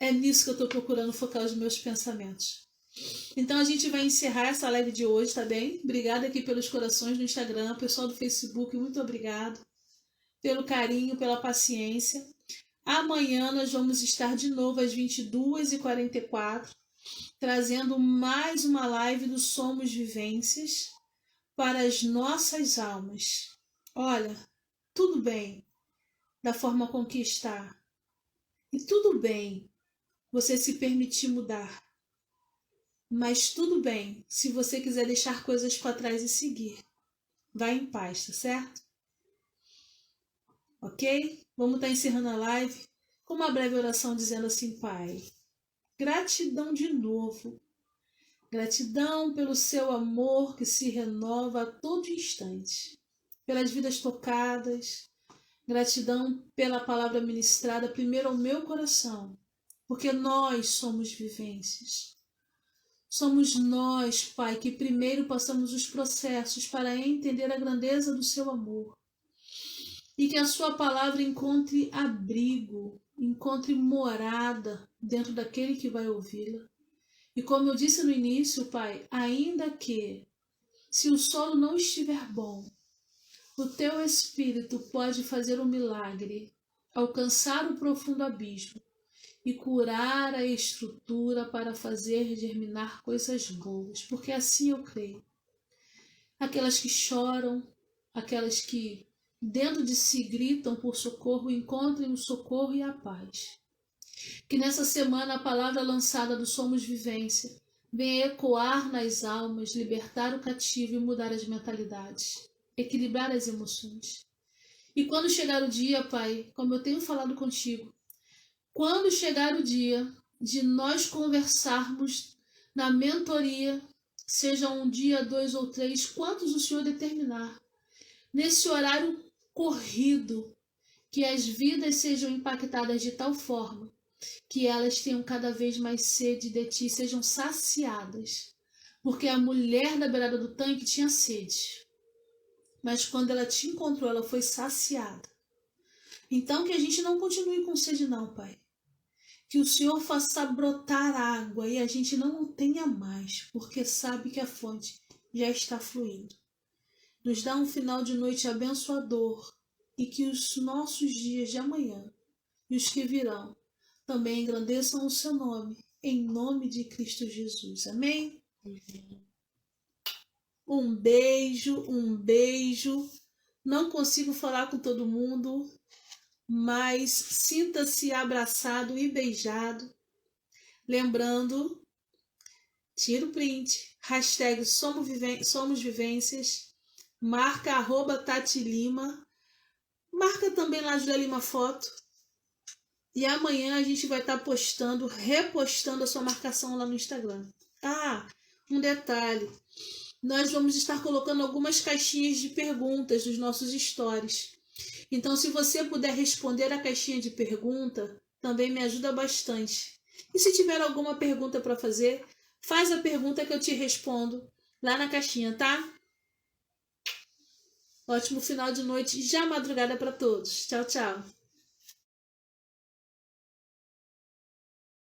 é nisso que eu estou procurando focar os meus pensamentos. Então a gente vai encerrar essa live de hoje, tá bem? Obrigada aqui pelos corações no Instagram, pessoal do Facebook, muito obrigado pelo carinho, pela paciência. Amanhã nós vamos estar de novo às 22h44, trazendo mais uma live do Somos Vivências para as nossas almas. Olha, tudo bem da forma com que está. E tudo bem você se permitir mudar. Mas tudo bem se você quiser deixar coisas para trás e seguir. Vai em paz, tá certo? Ok? Vamos estar encerrando a live com uma breve oração dizendo assim: Pai, gratidão de novo. Gratidão pelo seu amor que se renova a todo instante. Pelas vidas tocadas. Gratidão pela palavra ministrada primeiro ao meu coração. Porque nós somos vivências. Somos nós, Pai, que primeiro passamos os processos para entender a grandeza do seu amor. E que a sua palavra encontre abrigo, encontre morada dentro daquele que vai ouvi-la. E como eu disse no início, Pai, ainda que, se o solo não estiver bom, o teu Espírito pode fazer um milagre, alcançar o profundo abismo e curar a estrutura para fazer germinar coisas boas, porque assim eu creio. Aquelas que choram, aquelas que dentro de si gritam por socorro, encontrem o socorro e a paz. Que nessa semana a palavra lançada do Somos Vivência venha ecoar nas almas, libertar o cativo e mudar as mentalidades, equilibrar as emoções. E quando chegar o dia, Pai, como eu tenho falado contigo, quando chegar o dia de nós conversarmos na mentoria, seja um dia, 2 ou 3, quantos o Senhor determinar, nesse horário corrido, que as vidas sejam impactadas de tal forma que elas tenham cada vez mais sede de ti, sejam saciadas. Porque a mulher da beirada do tanque tinha sede, mas quando ela te encontrou, ela foi saciada. Então que a gente não continue com sede não, Pai. Que o Senhor faça brotar água e a gente não tenha mais, porque sabe que a fonte já está fluindo. Nos dá um final de noite abençoador e que os nossos dias de amanhã e os que virão também engrandeçam o seu nome, em nome de Cristo Jesus. Amém? Um beijo, um beijo. Não consigo falar com todo mundo, mas sinta-se abraçado e beijado. Lembrando, tira o print, hashtag Somos Vivências, marca @Tati Lima, marca também lá Julia Lima Foto. E amanhã a gente vai estar repostando a sua marcação lá no Instagram. Ah, um detalhe. Nós vamos estar colocando algumas caixinhas de perguntas nos nossos stories. Então, se você puder responder a caixinha de pergunta, também me ajuda bastante. E se tiver alguma pergunta para fazer, faz a pergunta que eu te respondo lá na caixinha, tá? Ótimo final de noite e já madrugada para todos. Tchau, tchau.